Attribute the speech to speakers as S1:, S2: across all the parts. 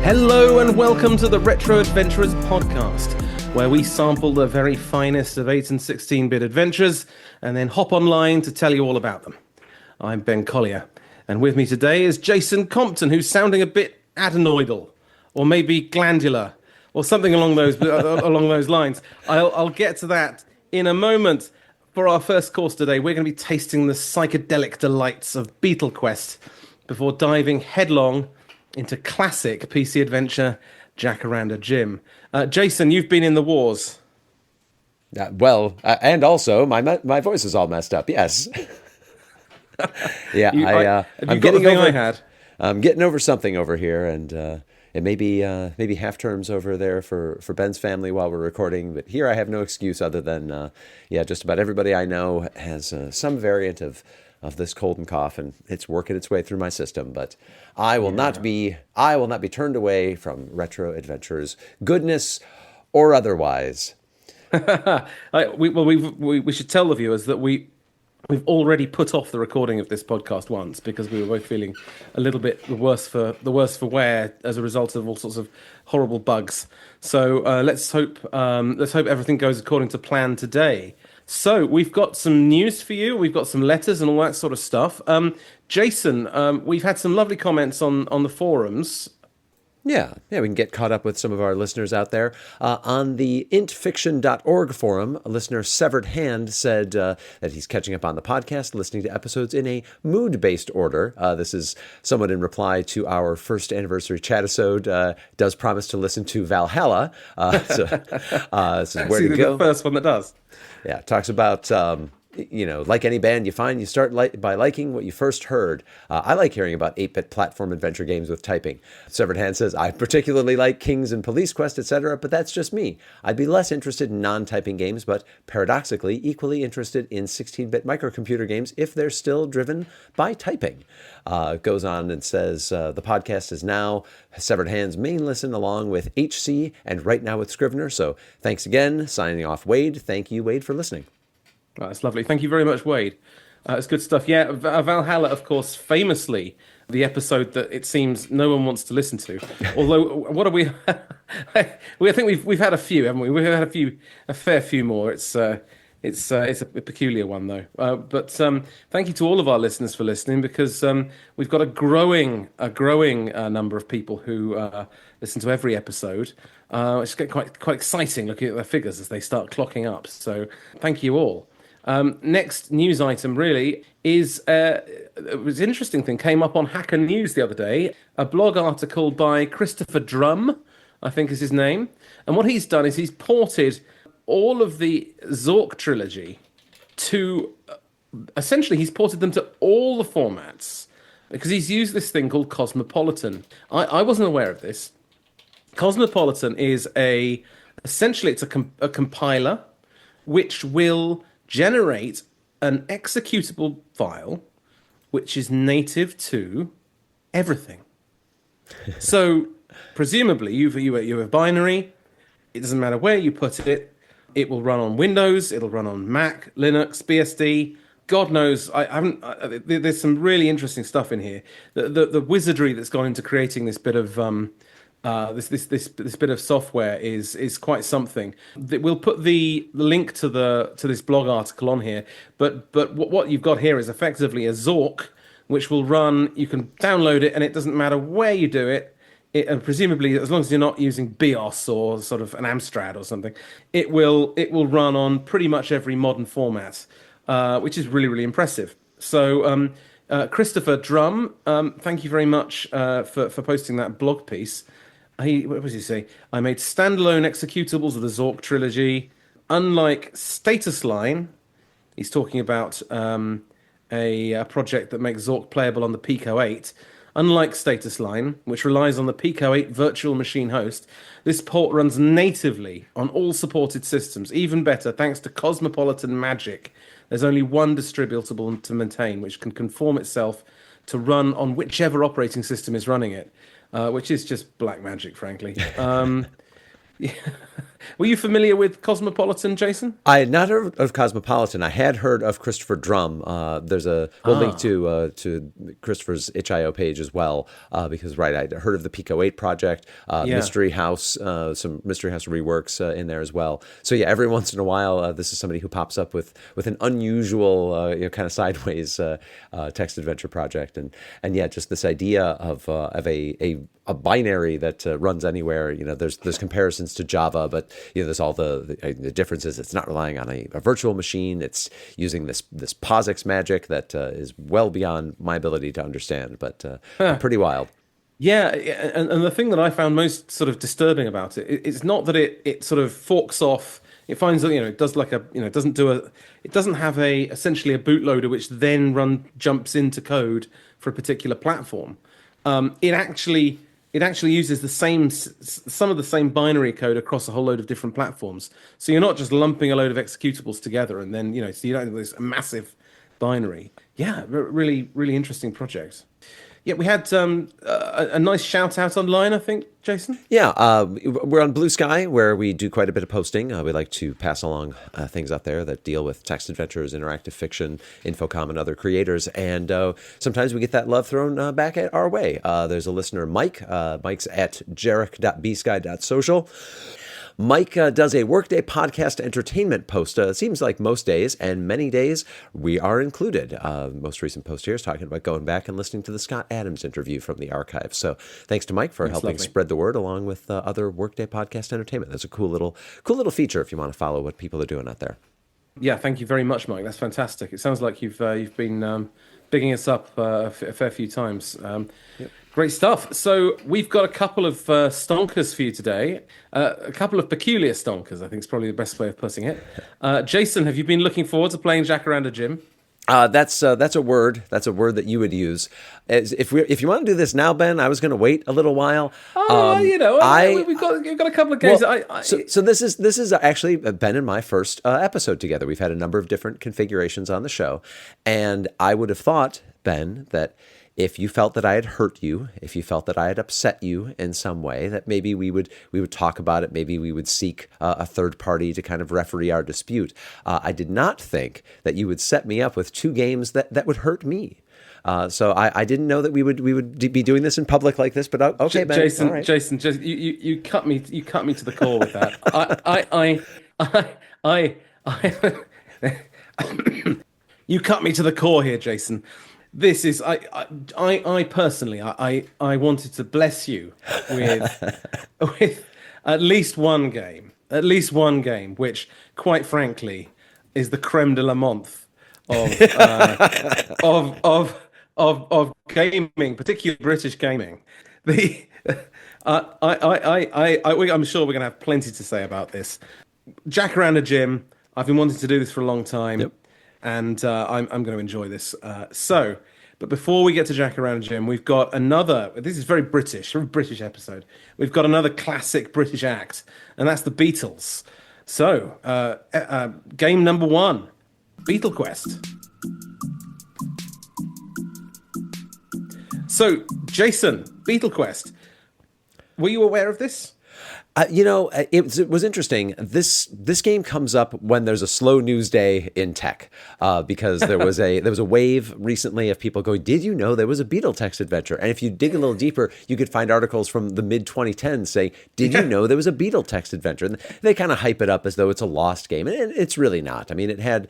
S1: Hello and welcome to the Retro Adventurers podcast, where we sample the very finest of 8 and 16-bit adventures and then hop online to tell you all about them. I'm Ben Collier, and with me today is Jason Compton, who's sounding a bit adenoidal, or maybe glandular, or something along those lines. I'll get to that in a moment. For our first course today, we're going to be tasting the psychedelic delights of Beatle Quest before diving headlong into classic PC adventure Jacaranda Jim. Jason, you've been in the wars.
S2: And also my voice is all messed up. Yes. Yeah, I'm getting over something over here, and it may be half terms over there for Ben's family while we're recording. But here I have no excuse other than just about everybody I know has some variant of this cold and cough, and it's working its way through my system. But I will not be turned away from Retro Adventures, goodness or otherwise.
S1: We should tell the viewers that we've already put off the recording of this podcast once because we were both feeling a little bit the worse for wear as a result of all sorts of horrible bugs. So let's hope everything goes according to plan today. So we've got some news for you. We've got some letters and all that sort of stuff. Jason, we've had some lovely comments on the forums.
S2: Yeah, we can get caught up with some of our listeners out there. On the intfiction.org forum, a listener, Severed Hand, said that he's catching up on the podcast, listening to episodes in a mood-based order. This is somewhat in reply to our first anniversary chat-isode. Does promise to listen to Valhalla. This is where to go.
S1: The first one that does.
S2: Yeah, talks about... like any band you find, you start by liking what you first heard. I like hearing about 8-bit platform adventure games with typing. Severed Hand says, I particularly like Kings and Police Quest, etc., but that's just me. I'd be less interested in non-typing games, but paradoxically equally interested in 16-bit microcomputer games if they're still driven by typing. Goes on and says, the podcast is now Severed Hand's main listen along with HC and Right Now with Scrivener. So thanks again. Signing off, Wade. Thank you, Wade, for listening.
S1: Oh, that's lovely. Thank you very much, Wade. It's good stuff. Yeah, Valhalla, of course, famously the episode that it seems no one wants to listen to. Although, what are we? I think we've had a few, haven't we? We've had a fair few more. It's a peculiar one though. But thank you to all of our listeners for listening, because we've got a growing number of people who listen to every episode. It's quite exciting looking at their figures as they start clocking up. So thank you all. Next news item really is it was an interesting thing came up on Hacker News the other day. A blog article by Christopher Drum, I think is his name. And what he's done is he's ported all of the Zork trilogy to essentially he's ported them to all the formats because he's used this thing called Cosmopolitan. I wasn't aware of this. Cosmopolitan is essentially it's a compiler which will generate an executable file which is native to everything. So presumably you have binary. It doesn't matter where you put it. It will run on Windows. It'll run on Mac, Linux, BSD. God knows, there's some really interesting stuff in here. The wizardry that's gone into creating this bit of this bit of software is quite something. We'll put the link to this blog article on here. But what you've got here is effectively a Zork, which will run. You can download it, and it doesn't matter where you do it. And presumably, as long as you're not using BIOS or sort of an Amstrad or something, it will run on pretty much every modern format, which is really, really impressive. So, Christopher Drum, thank you very much for posting that blog piece. What does he say? I made standalone executables of the Zork trilogy. Unlike Status Line, he's talking about a project that makes Zork playable on the Pico 8. Unlike Status Line, which relies on the Pico 8 virtual machine host, this port runs natively on all supported systems. Even better, thanks to Cosmopolitan magic. There's only one distributable to maintain, which can conform itself to run on whichever operating system is running it, which is just black magic, frankly. Were you familiar with Cosmopolitan, Jason?
S2: I had not heard of Cosmopolitan. I had heard of Christopher Drum. We'll link to Christopher's itch.io page as well, because I'd heard of the Pico 8 project,
S1: Yeah.
S2: Mystery House, some Mystery House reworks in there as well. So yeah, every once in a while, this is somebody who pops up with an unusual, kind of sideways text adventure project, and yeah, just this idea of a binary that runs anywhere. There's comparisons to Java, but there's all the differences. It's not relying on a virtual machine. It's using this POSIX magic that is well beyond my ability to understand, but pretty wild.
S1: Yeah, and the thing that I found most sort of disturbing about it's not that it sort of forks off. It finds that it does like it doesn't have essentially a bootloader which then jumps into code for a particular platform. It actually uses some of the same binary code across a whole load of different platforms. So you're not just lumping a load of executables together and then so you don't have this massive binary. Yeah, really really interesting project. Yeah, we had a nice shout out online, I think, Jason.
S2: Yeah, we're on Blue Sky, where we do quite a bit of posting. We like to pass along things out there that deal with text adventures, interactive fiction, Infocom, and other creators. And sometimes we get that love thrown back at our way. There's a listener, Mike. Mike's at jarek.bsky.social. Mike does a Workday podcast entertainment post. It seems like most days, and many days we are included. Most recent post here is talking about going back and listening to the Scott Adams interview from the archive. So thanks to Mike for helping spread the word along with other Workday podcast entertainment. That's a cool little feature if you want to follow what people are doing out there.
S1: Yeah, thank you very much, Mike. That's fantastic. It sounds like you've been bigging us up a fair few times. Yep. Great stuff. So we've got a couple of stonkers for you today. A couple of peculiar stonkers, I think is probably the best way of putting it. Jason, have you been looking forward to playing Jacaranda Jim?
S2: That's a word. That's a word that you would use. If you want to do this now, Ben, I was going to wait a little while.
S1: We've got a couple of games.
S2: Well, so this is actually Ben and my first episode together. We've had a number of different configurations on the show, and I would have thought, Ben, that if you felt that I had hurt you, if you felt that I had upset you in some way, that maybe we would talk about it. Maybe we would seek a third party to kind of referee our dispute. I did not think that you would set me up with two games that would hurt me. So I didn't know that we would be doing this in public like this. But okay, Ben.
S1: Jason,
S2: all right.
S1: Jason, you cut me to the core with that. You cut me to the core here, Jason. This is I personally I wanted to bless you with at least one game, which quite frankly is the creme de la menthe of gaming, particularly British gaming. I'm sure we're gonna have plenty to say about this. Jacaranda Jim, I've been wanting to do this for a long time.
S2: Yep.
S1: And I'm going to enjoy this. But before we get to Jacaranda Jim, we've got another. This is very British episode. We've got another classic British act, and that's the Beatles. So, game number 1, Beatle Quest. So, Jason, Beatle Quest. Were you aware of this?
S2: It was interesting. This game comes up when there's a slow news day in tech, because there was a wave recently of people going, "Did you know there was a Beatle text adventure?" And if you dig a little deeper, you could find articles from the mid 2010s saying, "Did you know there was a Beatle text adventure?" And they kind of hype it up as though it's a lost game, and it's really not. I mean, it had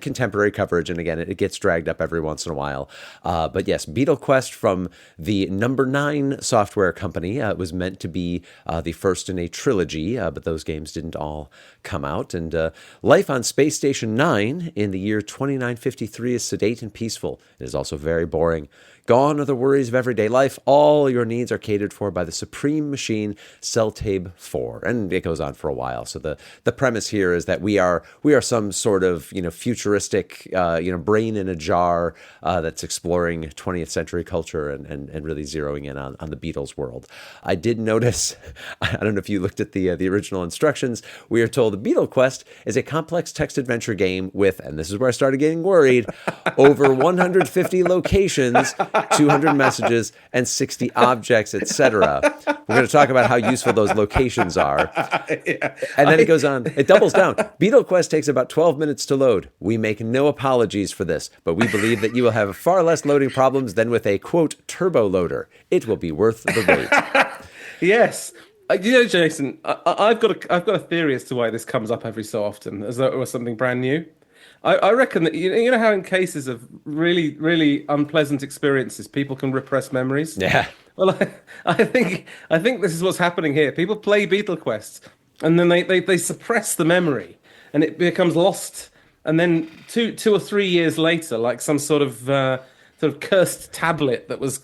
S2: contemporary coverage, and again, it gets dragged up every once in a while. But yes, Beatle Quest from the Number 9 software company was meant to be the first in a trilogy, but those games didn't all come out. And life on Space Station 9 in the year 2953 is sedate and peaceful. It is also very boring. Gone are the worries of everyday life. All your needs are catered for by the supreme machine, Celtabe 4. And it goes on for a while. So the premise here is that we are some sort of futuristic brain in a jar that's exploring 20th century culture and really zeroing in on the Beatles world. I did notice, I don't know if you looked at the original instructions, we are told the Beetle Quest is a complex text adventure game with, and this is where I started getting worried, over 150 locations, 200 messages, and 60 objects, etc. We're going to talk about how useful those locations are. And then it goes on. It doubles down. Beetle Quest takes about 12 minutes to load. We make no apologies for this, but we believe that you will have far less loading problems than with a, quote, turbo loader. It will be worth the wait.
S1: Yes. Jason, I've got a theory as to why this comes up every so often, as though it was something brand new. I reckon that you know how in cases of really, really unpleasant experiences, people can repress memories.
S2: Yeah.
S1: Well, I think this is what's happening here. People play Beetle Quest, and then they suppress the memory, and it becomes lost. And then two or 3 years later, like some sort of cursed tablet that was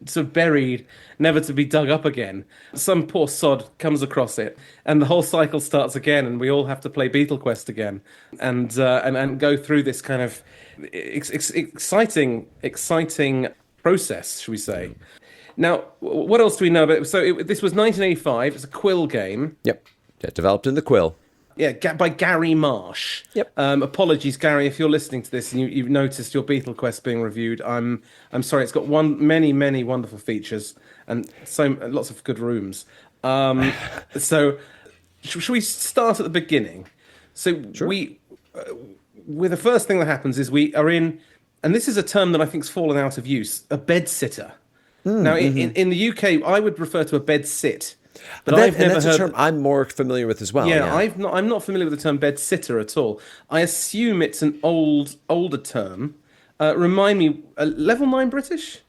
S1: sort of buried, never to be dug up again. Some poor sod comes across it, and the whole cycle starts again, and we all have to play Beetle Quest again, and go through this kind of exciting process, should we say? Now, what else do we know about it? So this was 1985. It's a Quill game.
S2: Yep. Yeah, developed in the Quill.
S1: Yeah, by Gary Marsh.
S2: Yep.
S1: Apologies, Gary, if you're listening to this and you've noticed your Beetle Quest being reviewed. I'm sorry. It's got many wonderful features and lots of good rooms. So, should we start at the beginning? So
S2: Sure.
S1: with the first thing that happens is we are in, and this is a term that I think's fallen out of use, a bed sitter. Now, in the UK, I would refer to a bed sit. But I've never
S2: that's
S1: heard
S2: a term I'm more familiar with as well.
S1: Yeah, I'm not familiar with the term bed sitter at all. I assume it's an older term. Remind me, level 9 British?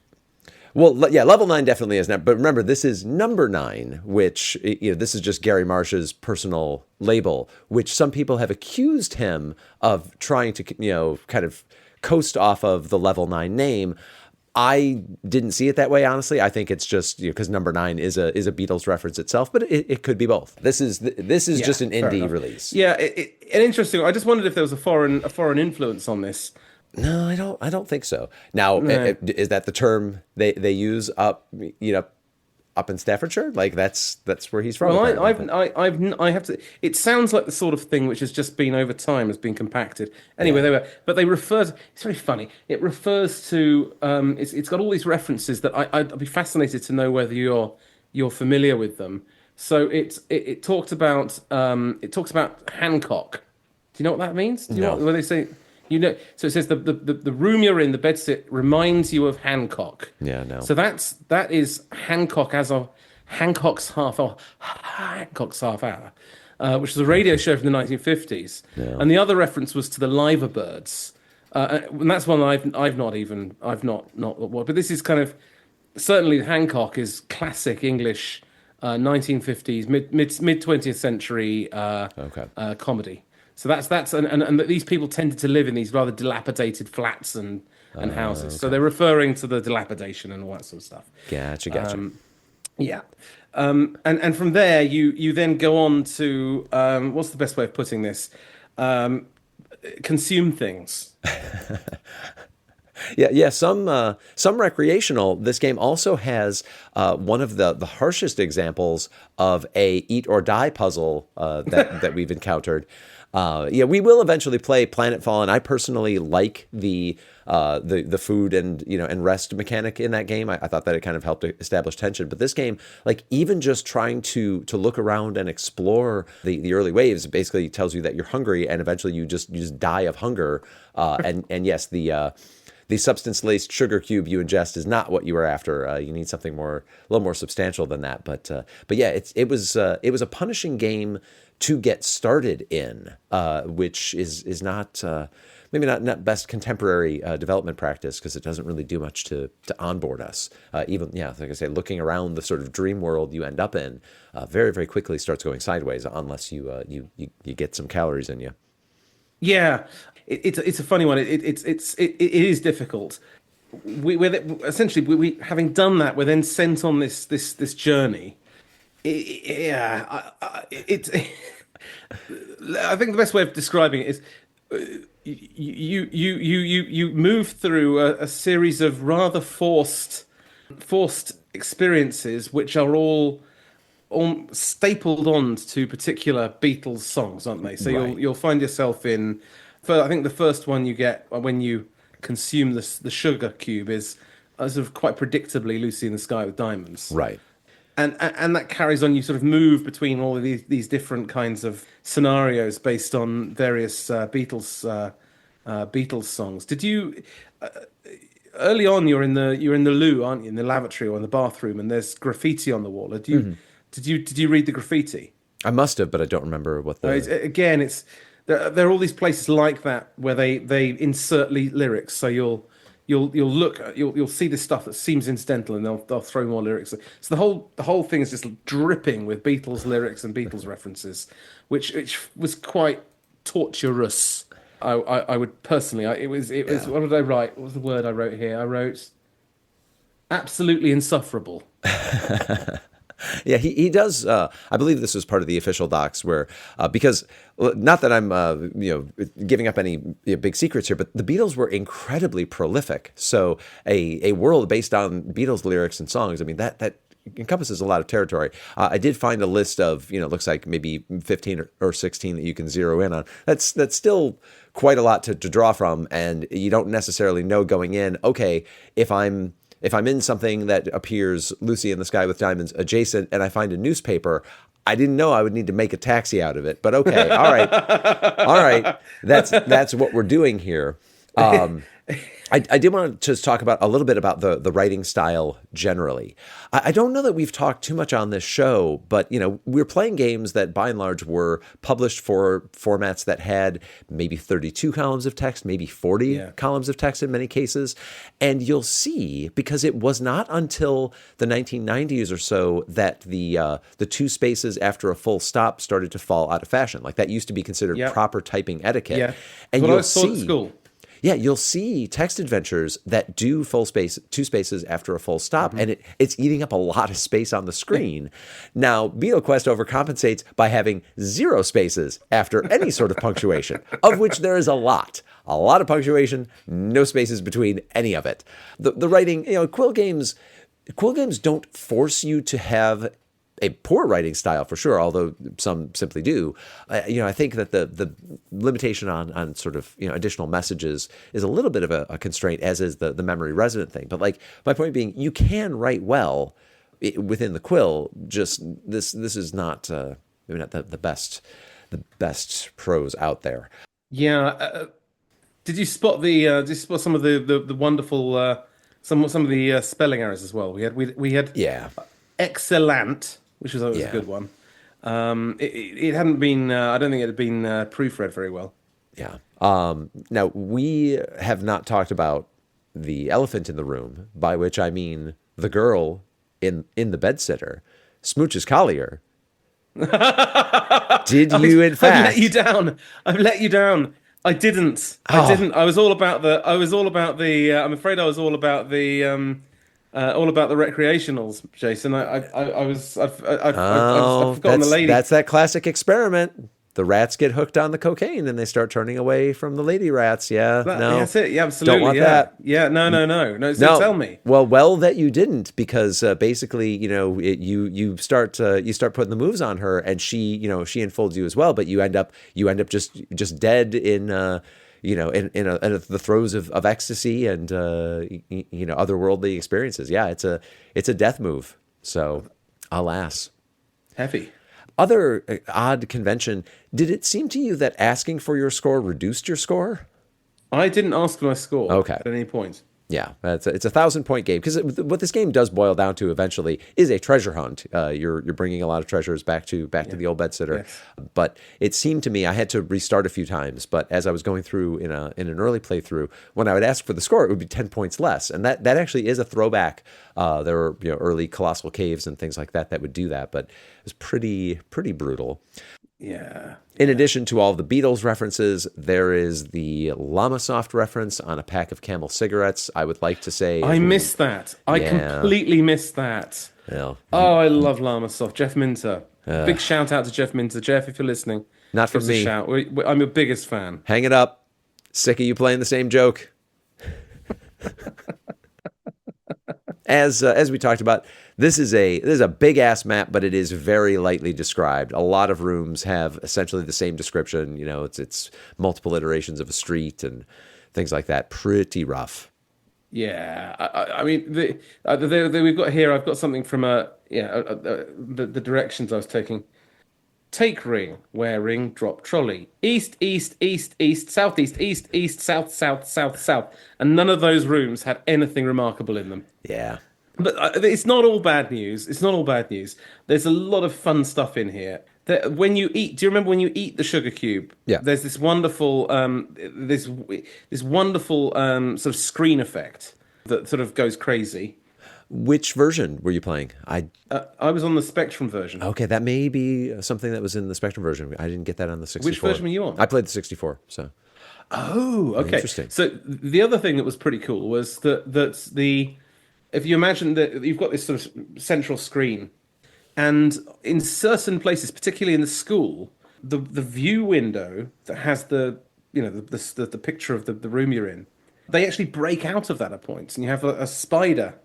S2: Well, yeah, level 9 definitely is now. But remember, this is number 9, which, this is just Gary Marsh's personal label, which some people have accused him of trying to, kind of coast off of the level 9 name. I didn't see it that way, honestly. I think it's just because number 9 is a Beatles reference itself, but it could be both. This is just an indie release.
S1: Yeah, and interesting. I just wondered if there was a foreign influence on this.
S2: No, I don't think so. Now, is that the term they use up in Staffordshire? Like that's where he's from.
S1: Well, I have to. It sounds like the sort of thing which has just been over time has been compacted. Anyway, but they refer to. It's very funny. It refers to. It's got all these references that I'd be fascinated to know whether you're familiar with them. So it talks about Hancock. Do you know what that means? Do you know where they say? So it says the room you're in, the bedsit, reminds you of Hancock.
S2: Yeah, no.
S1: So that is Hancock as of Hancock's Half Hour, which is a radio show from the 1950s. Yeah. And the other reference was to the Liver Birds, and that's one I've not watched. But this is kind of certainly Hancock is classic English 1950s mid 20th century comedy. So that's and these people tended to live in these rather dilapidated flats and houses. Okay. So they're referring to the dilapidation and all that sort of stuff.
S2: Gotcha.
S1: Yeah. And from there you then go on to what's the best way of putting this? Consume things.
S2: Yeah. Some recreational. This game also has one of the harshest examples of a eat or die puzzle that we've encountered. We will eventually play Planetfall, and I personally like the food and rest mechanic in that game. I thought that it kind of helped establish tension. But this game, like even just trying to look around and explore the early waves, basically tells you that you're hungry, and eventually you just die of hunger. And yes, the substance-laced sugar cube you ingest is not what you were after. You need something a little more substantial than that. But yeah, it was a punishing game to get started in, which is not maybe not best contemporary development practice, because it doesn't really do much to onboard us. Like I say, looking around the sort of dream world you end up in very, very quickly starts going sideways unless you get some calories in you. Yeah,
S1: it's a funny one. It is difficult. We're essentially we having done that, we're then sent on this journey. I think the best way of describing it is you move through a series of rather forced experiences, which are all stapled on to particular Beatles songs, aren't they? So
S2: Right.
S1: you'll find yourself in. I think the first one you get when you consume the sugar cube is sort of quite predictably "Lucy in the Sky with Diamonds,"
S2: Right.
S1: and that carries on. You sort of move between all of these different kinds of scenarios based on various Beatles songs. Did you early on? You're in the loo, aren't you? In the lavatory or in the bathroom, and there's graffiti on the wall. Did you read the graffiti?
S2: I must have, but I don't remember what
S1: Again, it's there are all these places like that where they insert lyrics. So you'll see this stuff that seems incidental, and they'll throw more lyrics. So the whole thing is just dripping with Beatles lyrics and Beatles references, which was quite torturous. I would personally. It was. What did I write? What was the word I wrote here? I wrote absolutely insufferable.
S2: Yeah, he does. I believe this was part of the official docs, where because not that I'm giving up any big secrets here, but the Beatles were incredibly prolific. So a world based on Beatles lyrics and songs. I mean that encompasses a lot of territory. I did find a list of looks like maybe 15 or 16 that you can zero in on. That's still quite a lot to draw from, and you don't necessarily know going in. Okay, if I'm in something that appears Lucy in the Sky with Diamonds adjacent and I find a newspaper, I didn't know I would need to make a taxi out of it. But okay, all right. All right. That's what we're doing here. I did want to just talk about a little bit about the writing style generally. I don't know that we've talked too much on this show, but we're playing games that by and large were published for formats that had maybe 32 columns of text, maybe 40 columns of text in many cases. And you'll see, because it was not until the 1990s or so that the two spaces after a full stop started to fall out of fashion. Like that used to be considered proper typing etiquette.
S1: Yeah,
S2: and
S1: you'll see. At school.
S2: Yeah, you'll see text adventures that do two spaces after a full stop, and it's eating up a lot of space on the screen. Now, Beatle Quest overcompensates by having 0 spaces after any sort of punctuation, of which there is a lot. A lot of punctuation, no spaces between any of it. The writing, Quill games don't force you to have a poor writing style for sure, although some simply do. I think that the limitation on sort of additional messages is a little bit of a constraint, as is the memory resident thing. But like my point being, you can write well within the Quill. Just this is not maybe not the best prose out there.
S1: Yeah. Did you spot some of the wonderful some of the spelling errors as well? We had excellent, which was always a good one. It hadn't been. I don't think it had been proofread very well.
S2: Yeah. Now we have not talked about the elephant in the room, by which I mean the girl in the bedsitter, Smooch's Collier. Did you in fact?
S1: I've let you down. I've let you down. I didn't. I didn't. I was all about the. I'm afraid I was all about the. All about the recreationals, Jason. I've forgotten the lady.
S2: That's that classic experiment. The rats get hooked on the cocaine and they start turning away from the lady rats. Yeah, no,
S1: that's it. Yeah, absolutely.
S2: Don't want that.
S1: Yeah, no. So tell me.
S2: Well, that you didn't, because basically, you start putting the moves on her, and she enfolds you as well. But you end up just dead in. In the throes of ecstasy and otherworldly experiences. Yeah, it's a death move. So, alas,
S1: heavy.
S2: Other odd convention. Did it seem to you that asking for your score reduced your score?
S1: I didn't ask for my score
S2: at
S1: any point.
S2: Yeah, it's a 1,000-point game, because what this game does boil down to eventually is a treasure hunt. You're bringing a lot of treasures back to the old bedsitter. Yes. But it seemed to me I had to restart a few times. But as I was going through in an early playthrough, when I would ask for the score, it would be 10 points less, and that actually is a throwback. There were early colossal caves and things like that would do that, but it was pretty brutal.
S1: Yeah.
S2: In addition to all the Beatles references, there is the Llama Soft reference on a pack of Camel cigarettes. I would like to say...
S1: I missed that. I completely missed that.
S2: Well,
S1: I love Llama Soft. Jeff Minter. Big shout out to Jeff Minter. Jeff, if you're listening.
S2: Not from me.
S1: Shout. I'm your biggest fan.
S2: Hang it up. Sick of you playing the same joke. As we talked about, this is a big ass map, but it is very lightly described. A lot of rooms have essentially the same description. You know, it's multiple iterations of a street and things like that. Pretty rough.
S1: Yeah, I mean, we've got here. I've got something from the directions I was taking. Take ring, wear ring, drop trolley. East, east, east, east, southeast, east, east, south, south, south, south. And none of those rooms had anything remarkable in them.
S2: Yeah.
S1: But it's not all bad news. It's not all bad news. There's a lot of fun stuff in here. When you eat, do you remember when you eat the sugar cube?
S2: Yeah.
S1: There's this wonderful, this wonderful sort of screen effect that sort of goes crazy.
S2: Which version were you playing?
S1: I was on the Spectrum version.
S2: Okay, that may be something that was in the Spectrum version. I didn't get that on the 64.
S1: Which version were you on?
S2: I played the 64. So.
S1: Oh, okay.
S2: Interesting.
S1: So the other thing that was pretty cool was if you imagine that you've got this sort of central screen, and in certain places, particularly in the school, the view window that has the picture of the room you're in, they actually break out of that at points, and you have a spider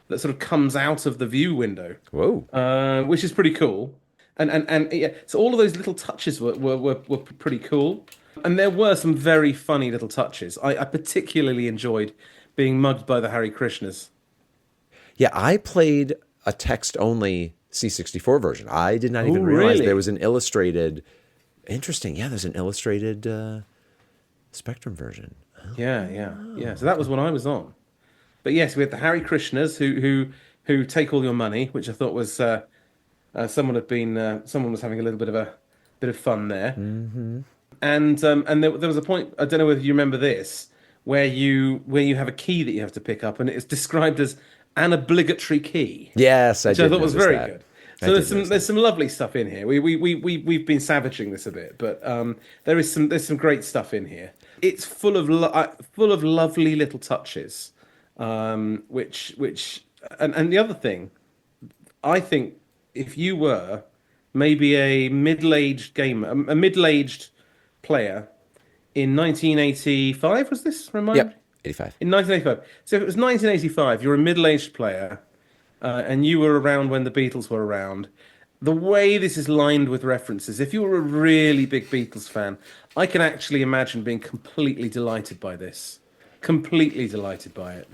S1: that sort of comes out of the view window.
S2: Whoa.
S1: Which is pretty cool. And yeah, so all of those little touches were pretty cool. And there were some very funny little touches. I particularly enjoyed being mugged by the Hare Krishnas.
S2: Yeah, I played a text-only C64 version. I did not even realize
S1: really?
S2: there was an illustrated... Interesting. Yeah, there's an illustrated Spectrum version. Oh.
S1: Yeah. So that was what I was on. But yes, we had the Hare Krishnas who take all your money, which I thought was someone was having a little bit of fun there.
S2: Mm-hmm.
S1: And there was a point, I don't know whether you remember this, where you have a key that you have to pick up, and it's described as an obligatory key.
S2: Yes, I did.
S1: Which I thought was very
S2: that.
S1: good. So there's some lovely stuff in here. We've been savaging this a bit, but there's some great stuff in here. It's full of lovely little touches, which and the other thing, I think if you were maybe a middle-aged gamer, a middle-aged player in 1985, was this? Remind me?
S2: Yep, 85.
S1: In 1985. So if it was 1985, you're a middle-aged player, and you were around when the Beatles were around. The way this is lined with references, if you were a really big Beatles fan, I can actually imagine being completely delighted by this. Completely delighted by it.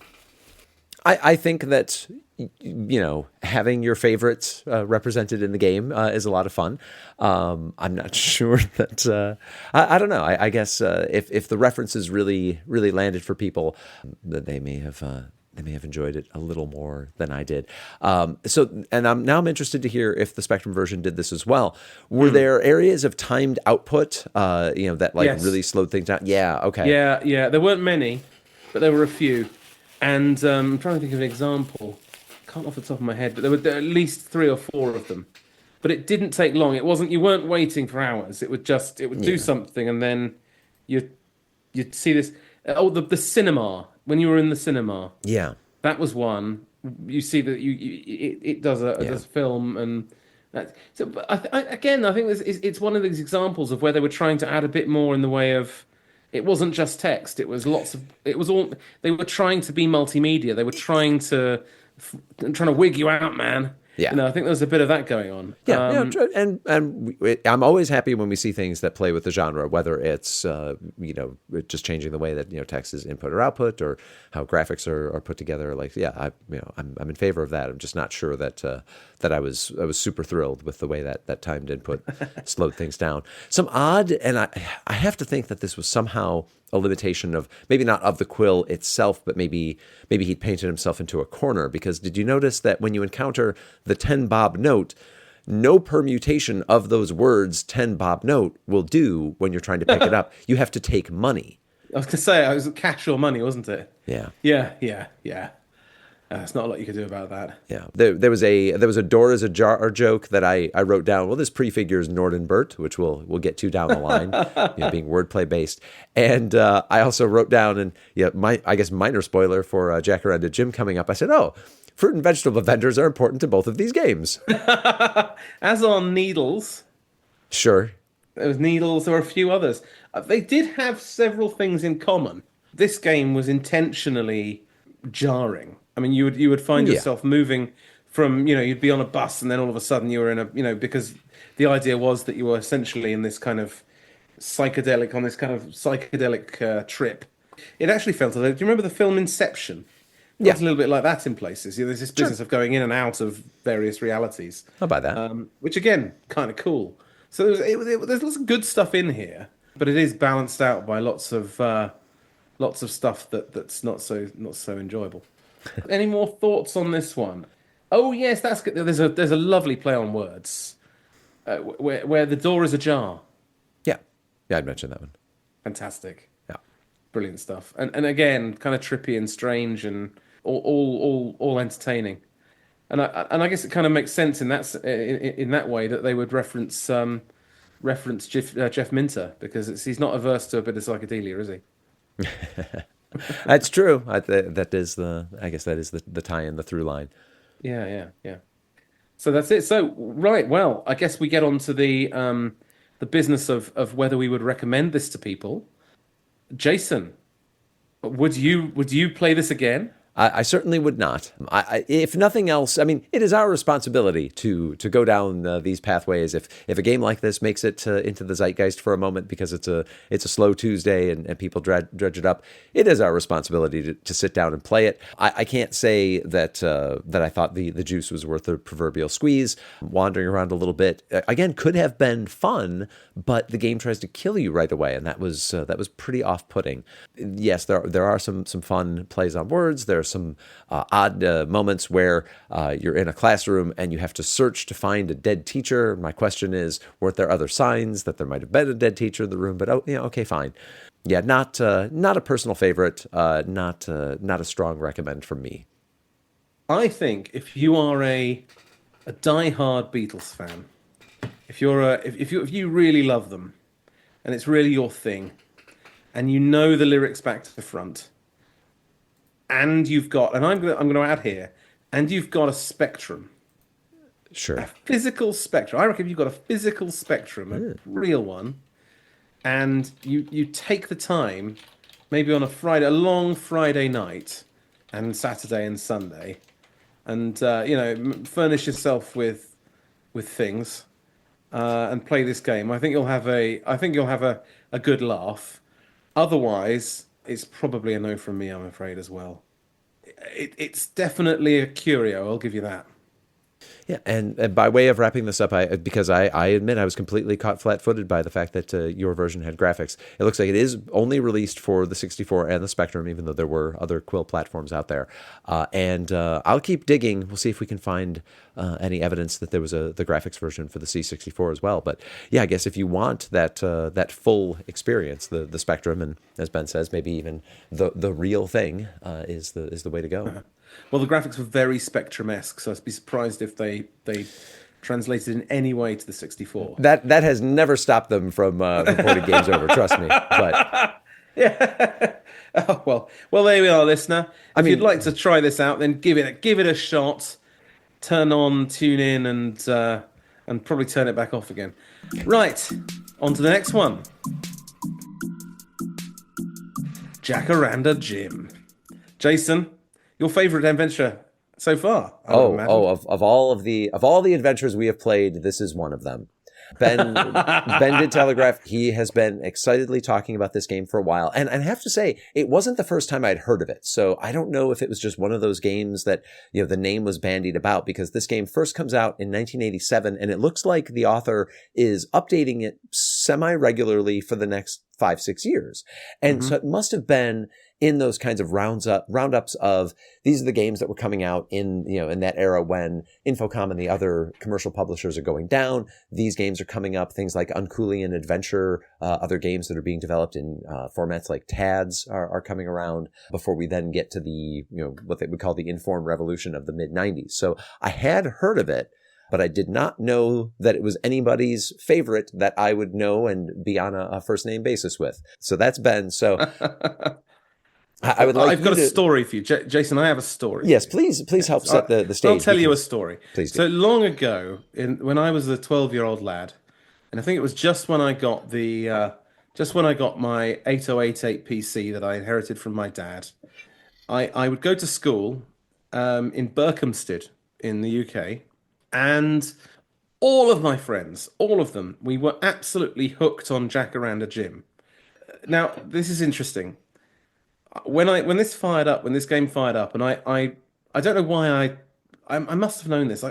S2: I think that, you know, having your favorites represented in the game is a lot of fun. I'm not sure that I don't know. I guess if the references really landed for people, that they may have enjoyed it a little more than I did. So, and I'm interested to hear if the Spectrum version did this as well. Were there areas of timed output, that
S1: Yes.
S2: really slowed things down? Yeah. Okay.
S1: Yeah. There weren't many, but there were a few. And I'm trying to think of an example. Can't off the top of my head, but there were at least 3 or 4 of them. But it didn't take long. You weren't waiting for hours. It would do something, and then you'd see this. The cinema, when you were in the cinema.
S2: Yeah.
S1: That was one. You see that it does a film, and that. So, but I think it's one of these examples of where they were trying to add a bit more in the way of. It wasn't just text. It was all. They were trying to be multimedia. They were trying to wig you out, man.
S2: Yeah.
S1: I think there's a bit of that going on.
S2: Yeah, and I'm always happy when we see things that play with the genre, whether it's just changing the way that text is input or output, or how graphics are put together. Like, I'm in favor of that. I'm just not sure that I was super thrilled with the way that timed input slowed things down. Some odd, and I have to think that this was somehow a limitation of, maybe not of the quill itself, but maybe he'd painted himself into a corner. Because did you notice that when you encounter the 10 bob note, no permutation of those words 10 bob note will do when you're trying to pick it up? You have to take money.
S1: I was going to say, it was cash or money, wasn't it?
S2: Yeah.
S1: Yeah. There's not a lot you could do about that.
S2: Yeah, there was a door as a jar joke that I wrote down. Well, this prefigures Nordenbert, which we'll get to down the line, being wordplay based. And I also wrote down, and I guess minor spoiler for Jacaranda Jim coming up. I said, fruit and vegetable vendors are important to both of these games.
S1: As on Needles.
S2: Sure.
S1: There was Needles. There were a few others. They did have several things in common. This game was intentionally jarring. I mean, you would find
S2: Yeah.
S1: yourself moving from, you'd be on a bus and then all of a sudden you were in a, because the idea was that you were essentially in this kind of psychedelic trip. It actually felt a little, do you remember the film Inception?
S2: Yeah.
S1: Felt a little bit like that in places. There's this
S2: Sure.
S1: business of going in and out of various realities,
S2: I'll buy that.
S1: which again, kind of cool. So there's lots of good stuff in here, but it is balanced out by lots of stuff that's not so enjoyable. Any more thoughts on this one? Oh yes, that's good. There's a lovely play on words, where the door is ajar.
S2: Yeah. Yeah, I'd mention that one.
S1: Fantastic,
S2: Yeah.
S1: brilliant stuff, and again, kind of trippy and strange and all entertaining. And I guess it kind of makes sense in that way that they would reference Jeff Minter, because he's not averse to a bit of psychedelia, is he?
S2: That's true. I guess that is the tie-in, the through line.
S1: Yeah, yeah, yeah. So that's it. So right, well, I guess we get on to the business of whether we would recommend this to people. Jason, would you play this again?
S2: I certainly would not. If nothing else, I mean, it is our responsibility to go down these pathways. If a game like this makes it into the zeitgeist for a moment because it's a slow Tuesday and people dredge it up, it is our responsibility to sit down and play it. I can't say that I thought the juice was worth the proverbial squeeze. Wandering around a little bit again could have been fun, but the game tries to kill you right away, and that was pretty off-putting. Yes, there are some fun plays on words. There are some odd moments where you're in a classroom and you have to search to find a dead teacher. My question is, weren't there other signs that there might have been a dead teacher in the room? But okay, fine. Yeah, not a personal favorite. Not a strong recommend from me.
S1: I think if you are a die-hard Beatles fan, if you really love them, and it's really your thing, and you know the lyrics back to front, and I'm gonna add here, and you've got a spectrum,
S2: Sure.
S1: a physical spectrum. I reckon you've got a physical spectrum, a real one, and you take the time, maybe on a long Friday night, and Saturday and Sunday, and furnish yourself with things, and play this game. I think you'll have a good laugh. Otherwise, it's probably a no from me, I'm afraid, as well. It's definitely a curio, I'll give you that.
S2: Yeah, and by way of wrapping this up, because I admit I was completely caught flat-footed by the fact that your version had graphics. It looks like it is only released for the 64 and the Spectrum, even though there were other Quill platforms out there. And I'll keep digging. We'll see if we can find any evidence that there was the graphics version for the C64 as well. But yeah, I guess if you want that full experience, the Spectrum, and as Ben says, maybe even the real thing is the way to go.
S1: Well, the graphics were very Spectrum-esque, so I'd be surprised if they translated in any way to the 64.
S2: That has never stopped them from porting games over. Trust me. But
S1: Yeah. Oh, well, there we are, listener. If you'd like to try this out, then give it a shot. Tune in, and probably turn it back off again. Right, on to the next one. Jacaranda Jim. Jason, your favorite adventure so far?
S2: Of all the adventures we have played, this is one of them. Ben did telegraph he has been excitedly talking about this game for a while, and I have to say it wasn't the first time I'd heard of it. So I don't know if it was just one of those games that the name was bandied about, because this game first comes out in 1987, and it looks like the author is updating it semi-regularly for the next 5-6 years, and so it must have been in those kinds of roundups of these are the games that were coming out in that era when Infocom and the other commercial publishers are going down. These games are coming up, things like Uncoolian Adventure, other games that are being developed in formats like TADS are coming around before we then get to the what they would call the Inform Revolution of the mid-90s. So I had heard of it, but I did not know that it was anybody's favorite that I would know and be on a first name basis with. So that's Ben. So I would like.
S1: I've got a story for you, Jason. I have a story.
S2: Yes, please help set the stage.
S1: I'll tell you a story.
S2: Please do.
S1: So long ago, when I was a 12-year-old lad, and I think it was just when I got my 8088 PC that I inherited from my dad, I would go to school, in Berkhamsted in the UK, and all of my friends, all of them, we were absolutely hooked on Jacaranda Jim. Now, this is interesting. When this game fired up, and I don't know why I must have known this.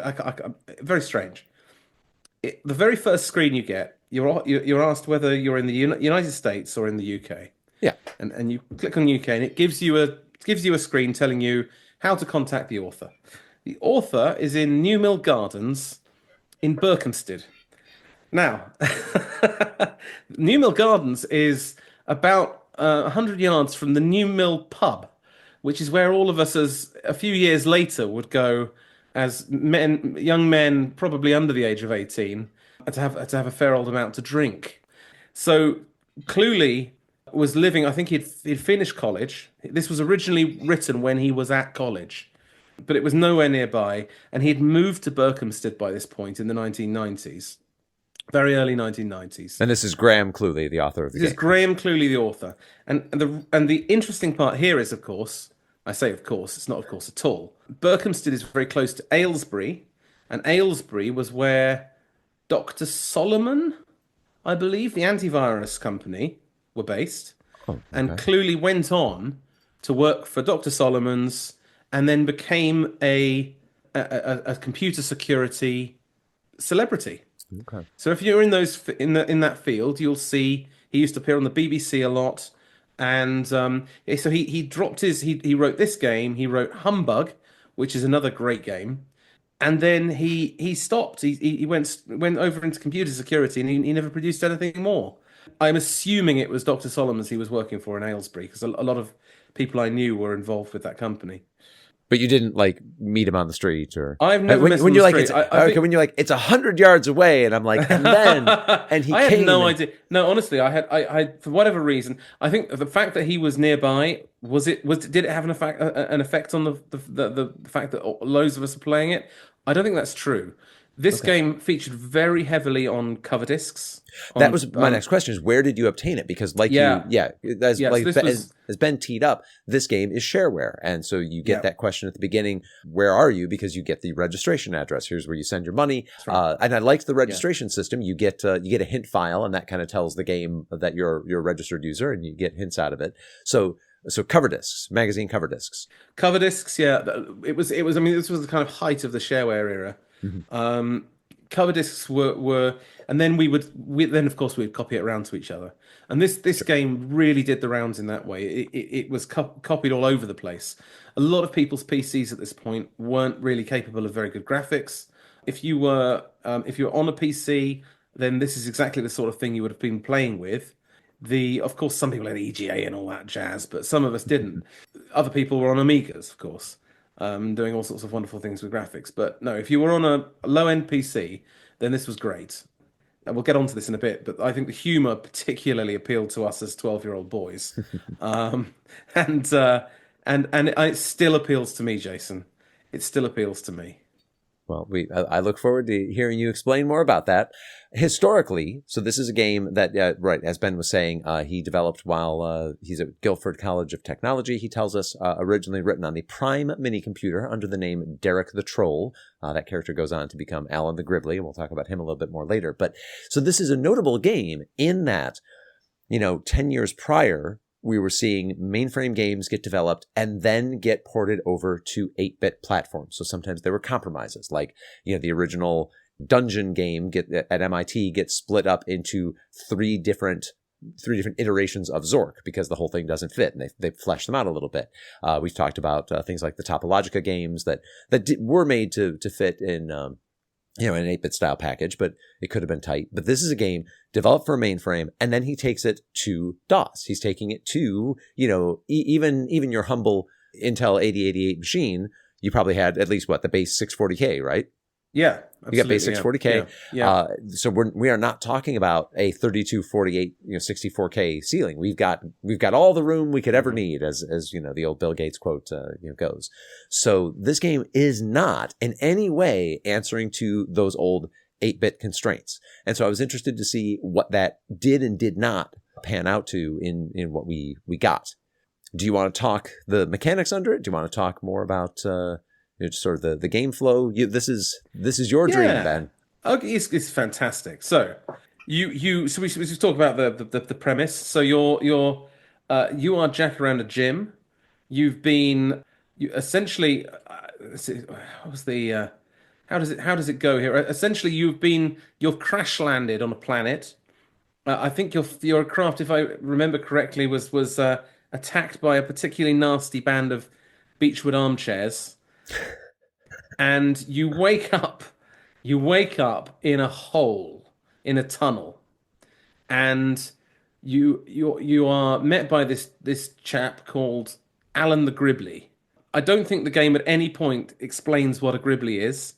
S1: Very strange. The very first screen you get, you're asked whether you're in the United States or in the UK.
S2: Yeah.
S1: And you click on UK, and it gives you a screen telling you how to contact the author. The author is in New Mill Gardens in Berkhamsted. Now, New Mill Gardens is about 100 yards from the New Mill pub, which is where all of us, as a few years later, would go as young men, probably under the age of 18, to have a fair old amount to drink. So Cluley was living. I think he'd finished college. This was originally written when he was at college, but it was nowhere nearby, and he'd moved to Berkhamsted by this point in the 1990s. Very early 1990s.
S2: And this is Graham Cluley, the author of the game.
S1: This is Graham Cluley, the author. And the interesting part here is, of course, I say of course, it's not of course at all. Berkhamsted is very close to Aylesbury, and Aylesbury was where Dr. Solomon, I believe, the antivirus company, were based.
S2: Oh, okay.
S1: And Cluley went on to work for Dr. Solomon's and then became a computer security celebrity.
S2: Okay.
S1: So if you're in that field, you'll see he used to appear on the BBC a lot, and so he wrote this game. He wrote Humbug, which is another great game, and then he stopped. He went over into computer security, and he never produced anything more. I'm assuming it was Dr. Solomon's he was working for in Aylesbury, because a lot of people I knew were involved with that company.
S2: But you didn't like meet him on the street, or
S1: I've never met him
S2: when
S1: on
S2: you're
S1: the
S2: like
S1: street.
S2: when you're like it's 100 yards away, and I'm like, and then and he
S1: I
S2: came.
S1: had no idea. No, honestly, I for whatever reason, I think the fact that he was nearby did it have an effect on the fact that loads of us are playing it? I don't think that's true. This game featured very heavily on cover discs.
S2: That was my next question: is where did you obtain it? Because as Ben teed up, this game is shareware, and so you get that question at the beginning: where are you? Because you get the registration address. Here's where you send your money. Right. And I liked the registration system. You get a hint file, and that kind of tells the game that you're a registered user, and you get hints out of it. So cover discs, magazine cover discs.
S1: Cover discs, yeah. It was. I mean, this was the kind of height of the shareware era. Mm-hmm. Cover discs were, and then then of course we'd copy it around to each other. And this game really did the rounds in that way. It was copied all over the place. A lot of people's PCs at this point weren't really capable of very good graphics. If you were on a PC, then this is exactly the sort of thing you would have been playing with. Of course, some people had EGA and all that jazz, but some of us didn't. Other people were on Amigas, of course. Doing all sorts of wonderful things with graphics. But no, if you were on a low-end PC, then this was great. And we'll get onto this in a bit, but I think the humor particularly appealed to us as 12-year-old boys. And it still appeals to me, Jason. It still appeals to me.
S2: Well, I look forward to hearing you explain more about that. Historically, so this is a game that, as Ben was saying, he developed while he's at Guildford College of Technology. He tells us originally written on the Prime mini computer under the name Derek the Troll. That character goes on to become Alan the Gribbly, and we'll talk about him a little bit more later. But so this is a notable game in that, 10 years prior, we were seeing mainframe games get developed and then get ported over to 8-bit platforms. So sometimes there were compromises, like, the original Dungeon game at MIT gets split up into three different iterations of Zork because the whole thing doesn't fit, and they flesh them out a little bit. We've talked about things like the Topologica games that were made to fit in an 8-bit style package, but it could have been tight. But this is a game developed for a mainframe, and then he takes it to DOS. He's taking it to, even your humble Intel 8088 machine. You probably had at least the base 640K, right?
S1: Yeah, absolutely.
S2: You got base 640K.
S1: Yeah.
S2: So we are not talking about a 3248, 64K ceiling. We've got all the room we could ever need, as the old Bill Gates quote goes. So this game is not in any way answering to those old 8-bit constraints. And so I was interested to see what that did and did not pan out to in what we got. Do you want to talk the mechanics under it? Do you want to talk more about It's sort of the game flow. This is your dream,
S1: Yeah.
S2: Ben.
S1: Okay, it's fantastic. So we talk about the premise. So you are Jacaranda Jim. You've been you essentially what was the how does it go here? Essentially, you've crash landed on a planet. I think your craft, if I remember correctly, was attacked by a particularly nasty band of beechwood armchairs, and you wake up in a hole in a tunnel, and you are met by this chap called Alan the Gribbly. I don't think the game at any point explains what a Gribbly is.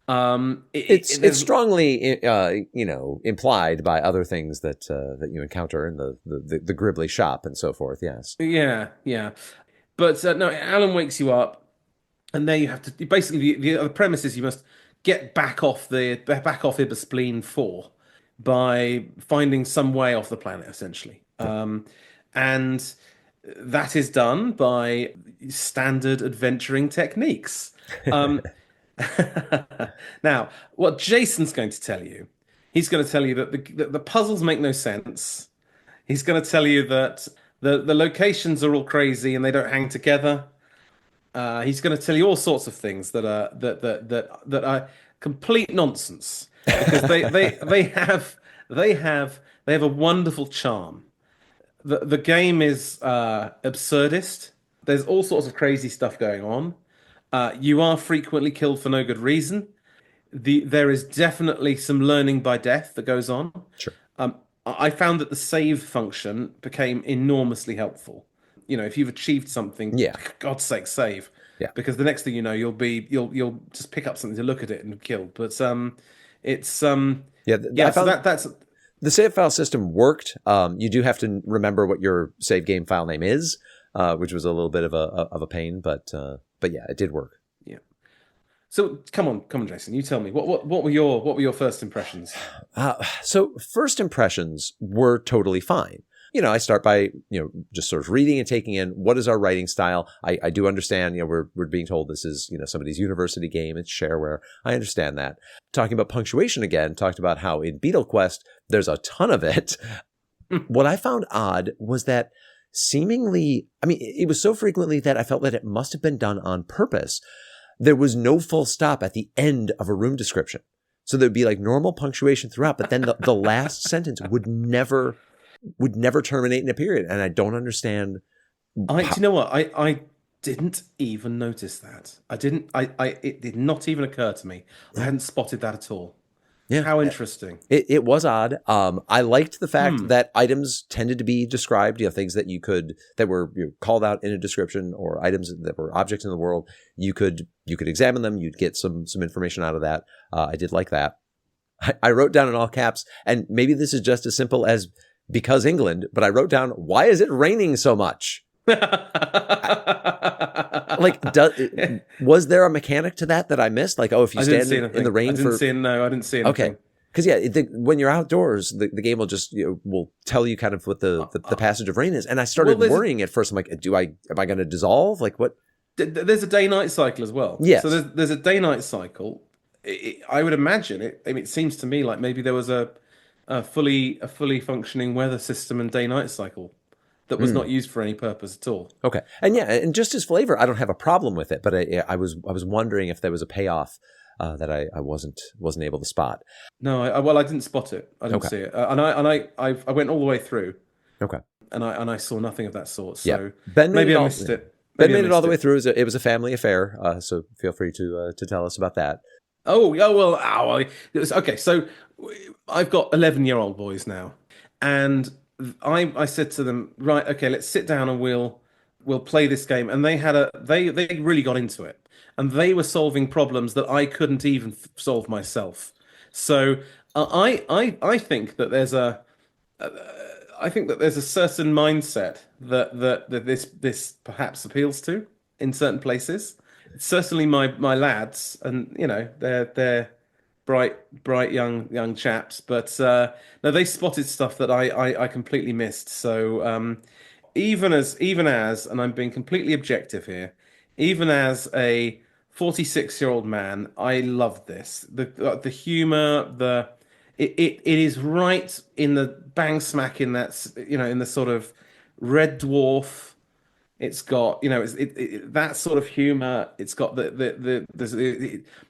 S2: It's strongly implied by other things that you encounter in the Gribbly shop and so forth. Yes.
S1: Yeah, yeah. But no, Alan wakes you up, and there you have to basically the premise is you must get back off Ibis 4 by finding some way off the planet, essentially. And that is done by standard adventuring techniques. Um, Now, what Jason's going to tell you, he's going to tell you that the puzzles make no sense. He's going to tell you that the locations are all crazy and they don't hang together. He's going to tell you all sorts of things that are complete nonsense because they have a wonderful charm. The game is absurdist. There's all sorts of crazy stuff going on. You are frequently killed for no good reason. There is definitely some learning by death that goes on.
S2: Sure.
S1: I found that the save function became enormously helpful. If you've achieved something,
S2: Yeah.
S1: for God's sake, save.
S2: Yeah.
S1: Because the next thing you know, you'll just pick up something to look at it and be killed. But it's
S2: Yeah.
S1: yeah.
S2: I
S1: So
S2: found
S1: that's
S2: the save file system worked. You do have to remember what your save game file name is, which was a little bit of a pain, but yeah, it did work.
S1: yeah. So come on, Jason. You tell me what were your first impressions?
S2: So first impressions were totally fine. I start by, just sort of reading and taking in what is our writing style. I do understand, we're being told this is, somebody's university game. It's shareware. I understand that. Talking about punctuation again, talked about how in Beatle Quest, there's a ton of it. What I found odd was that seemingly, it was so frequently that I felt that it must have been done on purpose. There was no full stop at the end of a room description. So there'd be like normal punctuation throughout, but then the last sentence would never terminate in a period. And I don't understand.
S1: Do you know what? I didn't even notice that. I didn't. It did not even occur to me. I hadn't spotted that at all.
S2: Yeah.
S1: How interesting.
S2: It was odd. I liked the fact that items tended to be described, things that were called out in a description, or items that were objects in the world. You could examine them. You'd get some information out of that. I did like that. I wrote down in all caps, and maybe this is just as simple as because England, but I wrote down, why is it raining so much? Was there a mechanic to that I missed? Like, if you stand in the rain
S1: I didn't see anything.
S2: Okay. Because when you're outdoors, the game will just will tell you kind of what the passage of rain is. And I started worrying at first. I'm like, am I going to dissolve? Like what?
S1: There's a day-night cycle as well.
S2: Yes.
S1: So there's a day-night cycle. I would imagine it. It seems to me like maybe there was a fully functioning weather system and day-night cycle that was not used for any purpose at all.
S2: Okay. And just as flavor, I don't have a problem with it, but I was wondering if there was a payoff that I wasn't able to spot.
S1: No, I didn't spot it. I didn't see it, and I went all the way through.
S2: Okay.
S1: And I saw nothing of that sort. So
S2: yeah. Ben
S1: maybe I missed it.
S2: Ben made it all the way through. It was a family affair, so feel free to tell us about that.
S1: Oh, yeah, well, okay. So I've got 11-year-old boys now, and I said to them, right, okay, let's sit down and we'll play this game. And they really got into it, and they were solving problems that I couldn't even solve myself. So I think that there's a certain mindset that this perhaps appeals to in certain places. Certainly my lads, and they're bright young chaps, but no, they spotted stuff that I completely missed. So even as and I'm being completely objective here, even as a 46-year-old man. I love this. The humor, it is right in the bang smack in in the sort of Red Dwarf. It's got, that sort of humor. It's got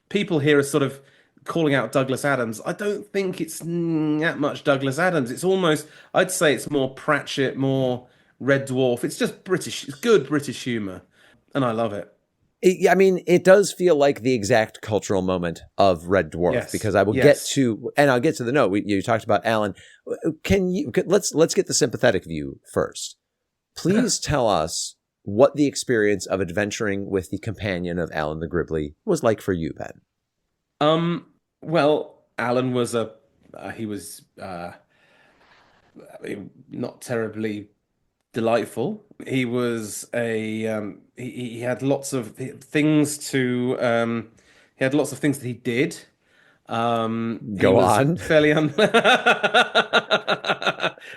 S1: people here are sort of calling out Douglas Adams. I don't think it's that much Douglas Adams. It's almost, I'd say it's more Pratchett, more Red Dwarf. It's just British. It's good British humor, and I love it.
S2: I mean, it does feel like the exact cultural moment of Red Dwarf,
S1: Yes.
S2: because I will
S1: Yes.
S2: I'll get to the note. You talked about Alan. Let's get the sympathetic view first. Please tell us what the experience of adventuring with the companion of Alan the Gribbly was like for you, Ben.
S1: Well, Alan was not terribly delightful. He was he had lots of things to he had lots of things that he did. He
S2: Go
S1: was
S2: on.
S1: fairly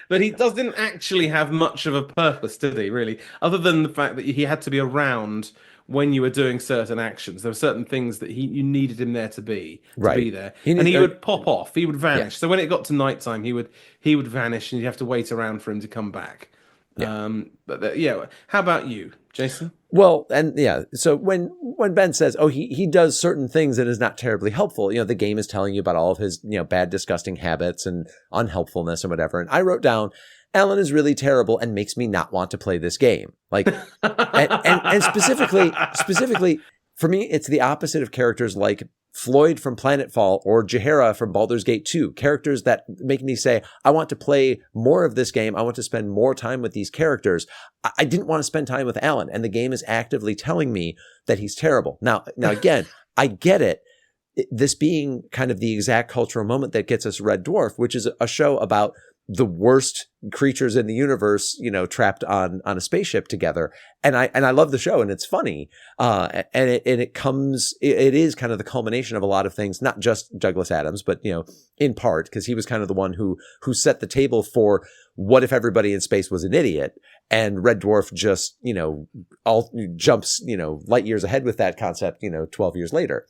S1: but he didn't actually have much of a purpose, did he, really? Other than the fact that he had to be around when you were doing certain actions. There were certain things that you needed him there to be
S2: Right.
S1: there.
S2: He
S1: And
S2: need-
S1: he would pop off. He would vanish.
S2: Yeah.
S1: So when it got to nighttime, he would vanish and you'd have to wait around for him to come back. Yeah. How about you, Jason?
S2: Well, and yeah, so when Ben says, "Oh, he does certain things that is not terribly helpful," the game is telling you about all of his bad, disgusting habits and unhelpfulness and whatever. And I wrote down, Alan is really terrible and makes me not want to play this game. Like, and specifically for me, it's the opposite of characters like Floyd from Planetfall or Jacaranda from Baldur's Gate 2, characters that make me say, I want to play more of this game. I want to spend more time with these characters. I didn't want to spend time with Alan, and the game is actively telling me that he's terrible. Now again, I get it. This being kind of the exact cultural moment that gets us Red Dwarf, which is a show about the worst creatures in the universe, trapped on a spaceship together. And I love the show, and it's funny. And it is kind of the culmination of a lot of things, not just Douglas Adams, but, in part, because he was kind of the one who set the table for what if everybody in space was an idiot, and Red Dwarf just, all jumps, light years ahead with that concept, 12 years later.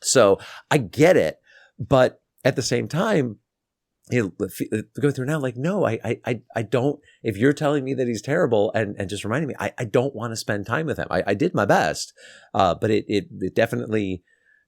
S2: So I get it. But at the same time, go through now, like, no, I don't, if you're telling me that he's terrible and just reminding me, I don't want to spend time with him. I did my best. But it definitely,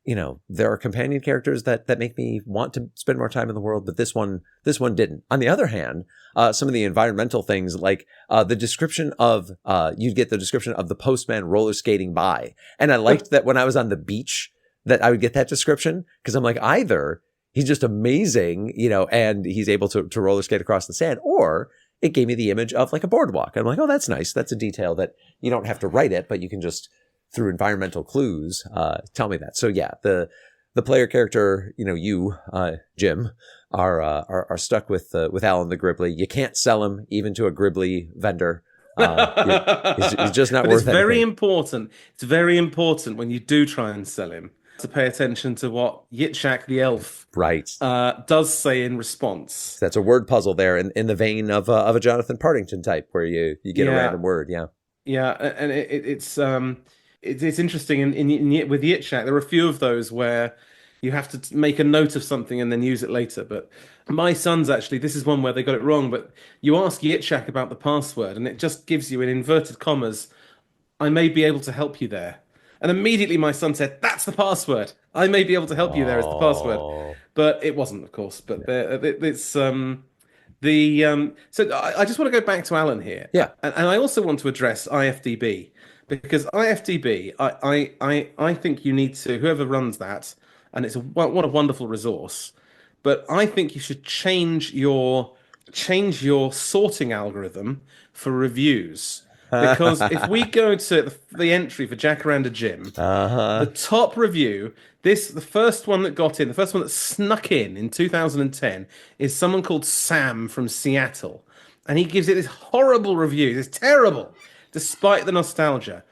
S2: there are companion characters that make me want to spend more time in the world, but this one didn't. On the other hand, some of the environmental things, like, the description of, you'd get the description of the postman roller skating by. And I liked that when I was on the beach that I would get that description, because I'm like, either he's just amazing, and he's able to roller skate across the sand, or it gave me the image of like a boardwalk. I'm like, oh, that's nice. That's a detail that you don't have to write it, but you can just, through environmental clues, tell me that. So yeah, the player character, Jim, are stuck with Alan the Gribbly. You can't sell him even to a Gribbly vendor. He's just not
S1: But
S2: worth
S1: it's very
S2: anything.
S1: important. It's very important when you do try and sell him to pay attention to what Yitzhak the elf
S2: Right.
S1: does say in response.
S2: That's a word puzzle there in the vein of a Jonathan Partington type, where you get a random word. Yeah.
S1: Yeah, and it's interesting with Yitzhak. There are a few of those where you have to make a note of something and then use it later. But my sons, actually, this is one where they got it wrong. But you ask Yitzhak about the password, and it just gives you in inverted commas, I may be able to help you there. And immediately my son said, that's the password. I may be able to help you there as the password. But it wasn't, of course. But it's so I just want to go back to Alan here.
S2: Yeah.
S1: And I also want to address IFDB, because IFDB, I think you need to, whoever runs that, and what a wonderful resource, but I think you should change your sorting algorithm for reviews. Because if we go to the entry for Jacaranda Jim, the top review, the first one that snuck in 2010, is someone called Sam from Seattle. And he gives it this horrible review. It's terrible, despite the nostalgia.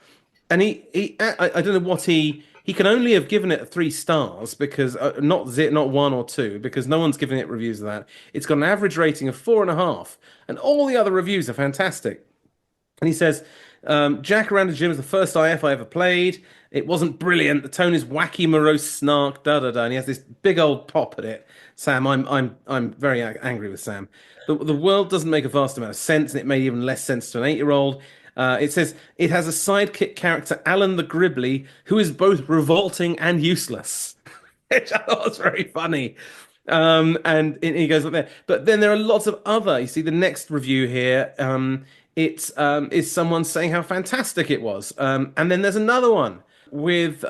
S1: And I don't know what he can only have given it 3 stars, because not 1 or 2, because no one's giving it reviews of that. It's got an average rating of 4.5, and all the other reviews are fantastic. And he says, Jacaranda Jim is the first IF I ever played. It wasn't brilliant. The tone is wacky, morose snark, da da da, and he has this big old pop at it. Sam, I'm very angry with Sam. The world doesn't make a vast amount of sense, and it made even less sense to an 8-year-old. It says it has a sidekick character, Alan the Gribbly, who is both revolting and useless, which I thought was very funny. And he goes like that. But then there are lots of other. You see, the next review here, it is someone saying how fantastic it was. And then there's another one with,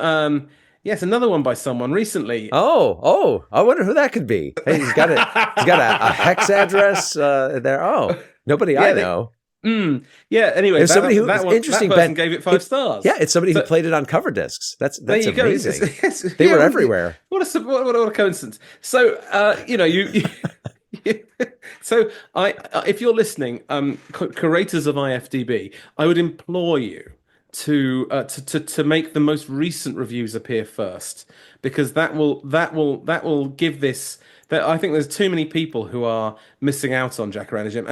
S1: yes, another one by someone recently.
S2: Oh, I wonder who that could be. Hey, he's got a hex address there. Oh, nobody I know.
S1: Yeah. Anyway,
S2: There's somebody who interesting.
S1: That person gave it 5 stars.
S2: Yeah, it's somebody who played it on cover discs. That's amazing. They
S1: yeah,
S2: were everywhere.
S1: What a coincidence. So so if you're listening, curators of IFDB, I would implore you to make the most recent reviews appear first, because that will give this. That I think there's too many people who are missing out on Jacaranda Jim,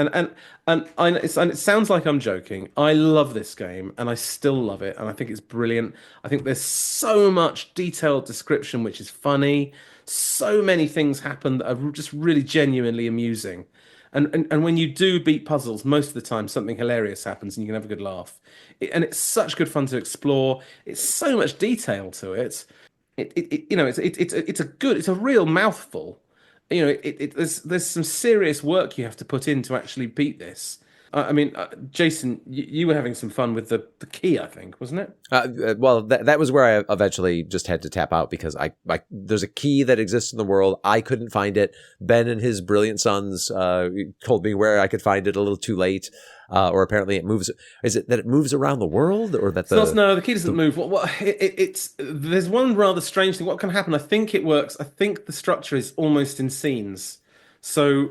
S1: and it sounds like I'm joking. I love this game, and I still love it, and I think it's brilliant. I think there's so much detailed description which is funny. So many things happen that are just really genuinely amusing, and when you do beat puzzles, most of the time something hilarious happens, and you can have a good laugh. And it's such good fun to explore. It's so much detail to it. It's a real mouthful. There's some serious work you have to put in to actually beat this. Jason, you were having some fun with the key, I think, wasn't it?
S2: Well, that was where I eventually just had to tap out, because I there's a key that exists in the world. I couldn't find it. Ben and his brilliant sons told me where I could find it a little too late. Or apparently it moves. Is it that it moves around the world, or that
S1: no, the key doesn't move. There's one rather strange thing. What can happen? I think it works. I think the structure is almost in scenes. So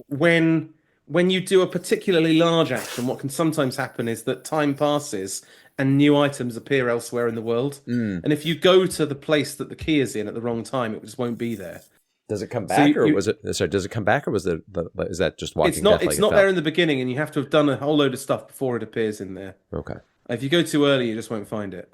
S1: when you do a particularly large action, what can sometimes happen is that time passes and new items appear elsewhere in the world. And if you go to the place that the key is in at the wrong time, it just won't be there.
S2: Does it come back, was it? Sorry, does it come back, or was it? Is that just walking?
S1: It's not there in the beginning, and you have to have done a whole load of stuff before it appears in there.
S2: Okay.
S1: If you go too early, you just won't find it.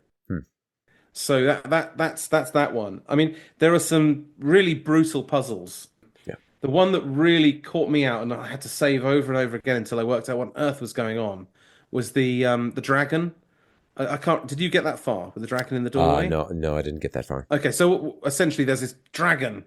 S1: So that's that one. I mean, there are some really brutal puzzles.
S2: Yeah.
S1: The one that really caught me out, and I had to save over and over again until I worked out what on earth was going on, was the dragon. I can't. Did you get that far with the dragon in the doorway?
S2: No, I didn't get that far.
S1: Okay, so essentially, there's this dragon.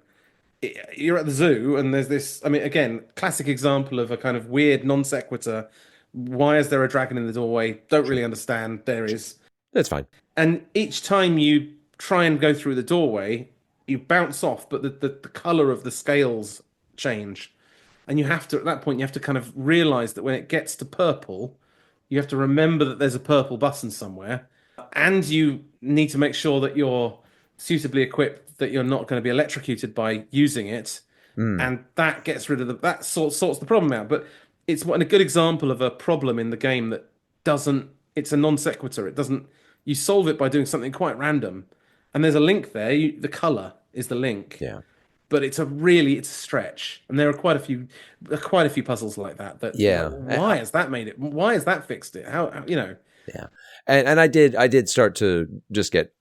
S1: You're at the zoo, and there's this. I mean, again, classic example of a kind of weird non sequitur. Why is there a dragon in the doorway? Don't really understand. There is.
S2: That's fine.
S1: And each time you try and go through the doorway, you bounce off, but the color of the scales change, and you have to, at that point, you have to kind of realize that when it gets to purple, you have to remember that there's a purple button somewhere, and you need to make sure that you're suitably equipped, that you're not going to be electrocuted by using it, and that gets rid of that sorts the problem out. But it's a good example of a problem in the game that doesn't. It's a non sequitur. It doesn't. You solve it by doing something quite random, and there's a link there. The color is the link.
S2: Yeah.
S1: But it's a stretch, and there are quite a few puzzles like that.
S2: Yeah.
S1: Why has that made it? Why has that fixed it? How
S2: Yeah. And I did start to just get,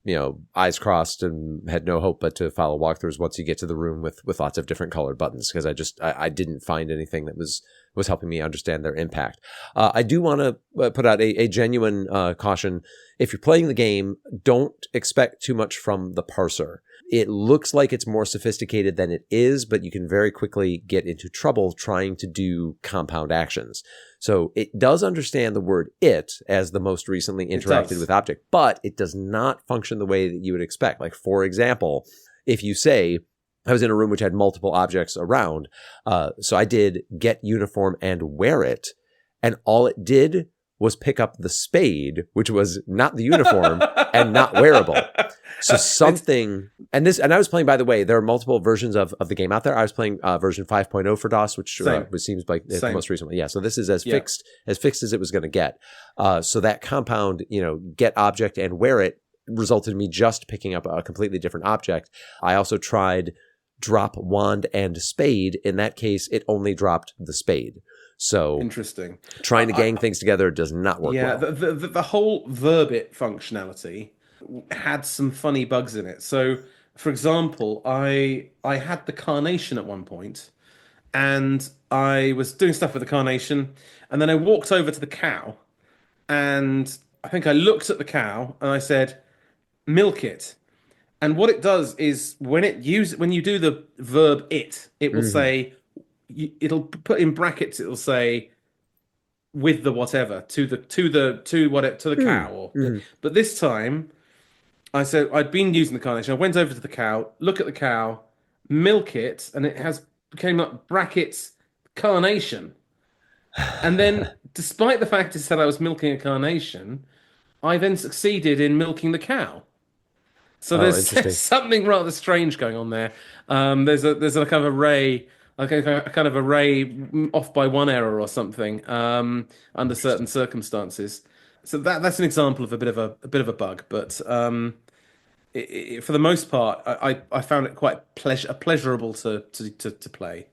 S2: eyes crossed and had no hope but to follow walkthroughs once you get to the room with lots of different colored buttons, because I didn't find anything that was helping me understand their impact. I do want to put out a genuine caution. If you're playing the game, don't expect too much from the parser. It looks like it's more sophisticated than it is, but you can very quickly get into trouble trying to do compound actions. So it does understand the word it as the most recently interacted with object, but it does not function the way that you would expect. Like, for example, if you say, I was in a room which had multiple objects around, so I did get uniform and wear it, and all it did was pick up the spade, which was not the uniform and not wearable. So something, and I was playing, by the way, there are multiple versions of the game out there. I was playing version 5.0 for DOS, which seems like the most recent one. Yeah. So this is as fixed as it was going to get. So that compound, get object and wear it resulted in me just picking up a completely different object. I also tried drop wand and spade. In that case, it only dropped the spade. So
S1: Interesting.
S2: trying to gang things together does not work
S1: Yeah,
S2: well.
S1: the whole verbit functionality had some funny bugs in it. So, for example, I had the carnation at one point, and I was doing stuff with the carnation, and then I walked over to the cow, and I think I looked at the cow and I said, "Milk it." And what it does is when you do the verb it will
S2: Hmm.
S1: say it'll put in brackets. It'll say with the whatever to the cow. Or,
S2: Hmm.
S1: but this time I said I'd been using the carnation. I went over to the cow, look at the cow, milk it, and it has came up brackets carnation. And then, despite the fact it said I was milking a carnation, I then succeeded in milking the cow. So
S2: Oh,
S1: there's, there's
S2: interesting.
S1: something rather strange going on there. There's a kind of array, like a kind of array off by one error or something under certain
S2: Interesting.
S1: circumstances. So that's an example of a bit of a bug, but for the most part, I found it quite pleasurable to play.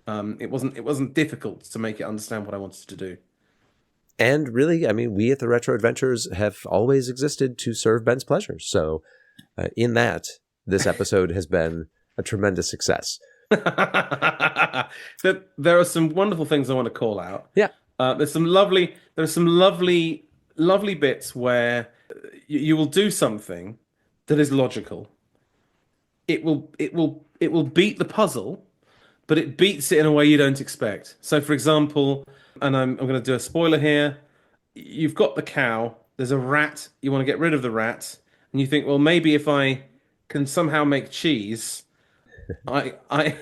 S1: It wasn't difficult to make it understand what I wanted to do.
S2: And really, I mean, we at the Retro Adventures have always existed to serve Ben's pleasure. So, in that, this episode has been a tremendous success.
S1: There are some wonderful things I want to call out.
S2: Yeah.
S1: There's some lovely bits where you will do something that is logical. It will beat the puzzle, but it beats it in a way you don't expect. So, for example, and I'm going to do a spoiler here. You've got the cow. There's a rat. You want to get rid of the rat, and you think, well, maybe if I can somehow make cheese, I I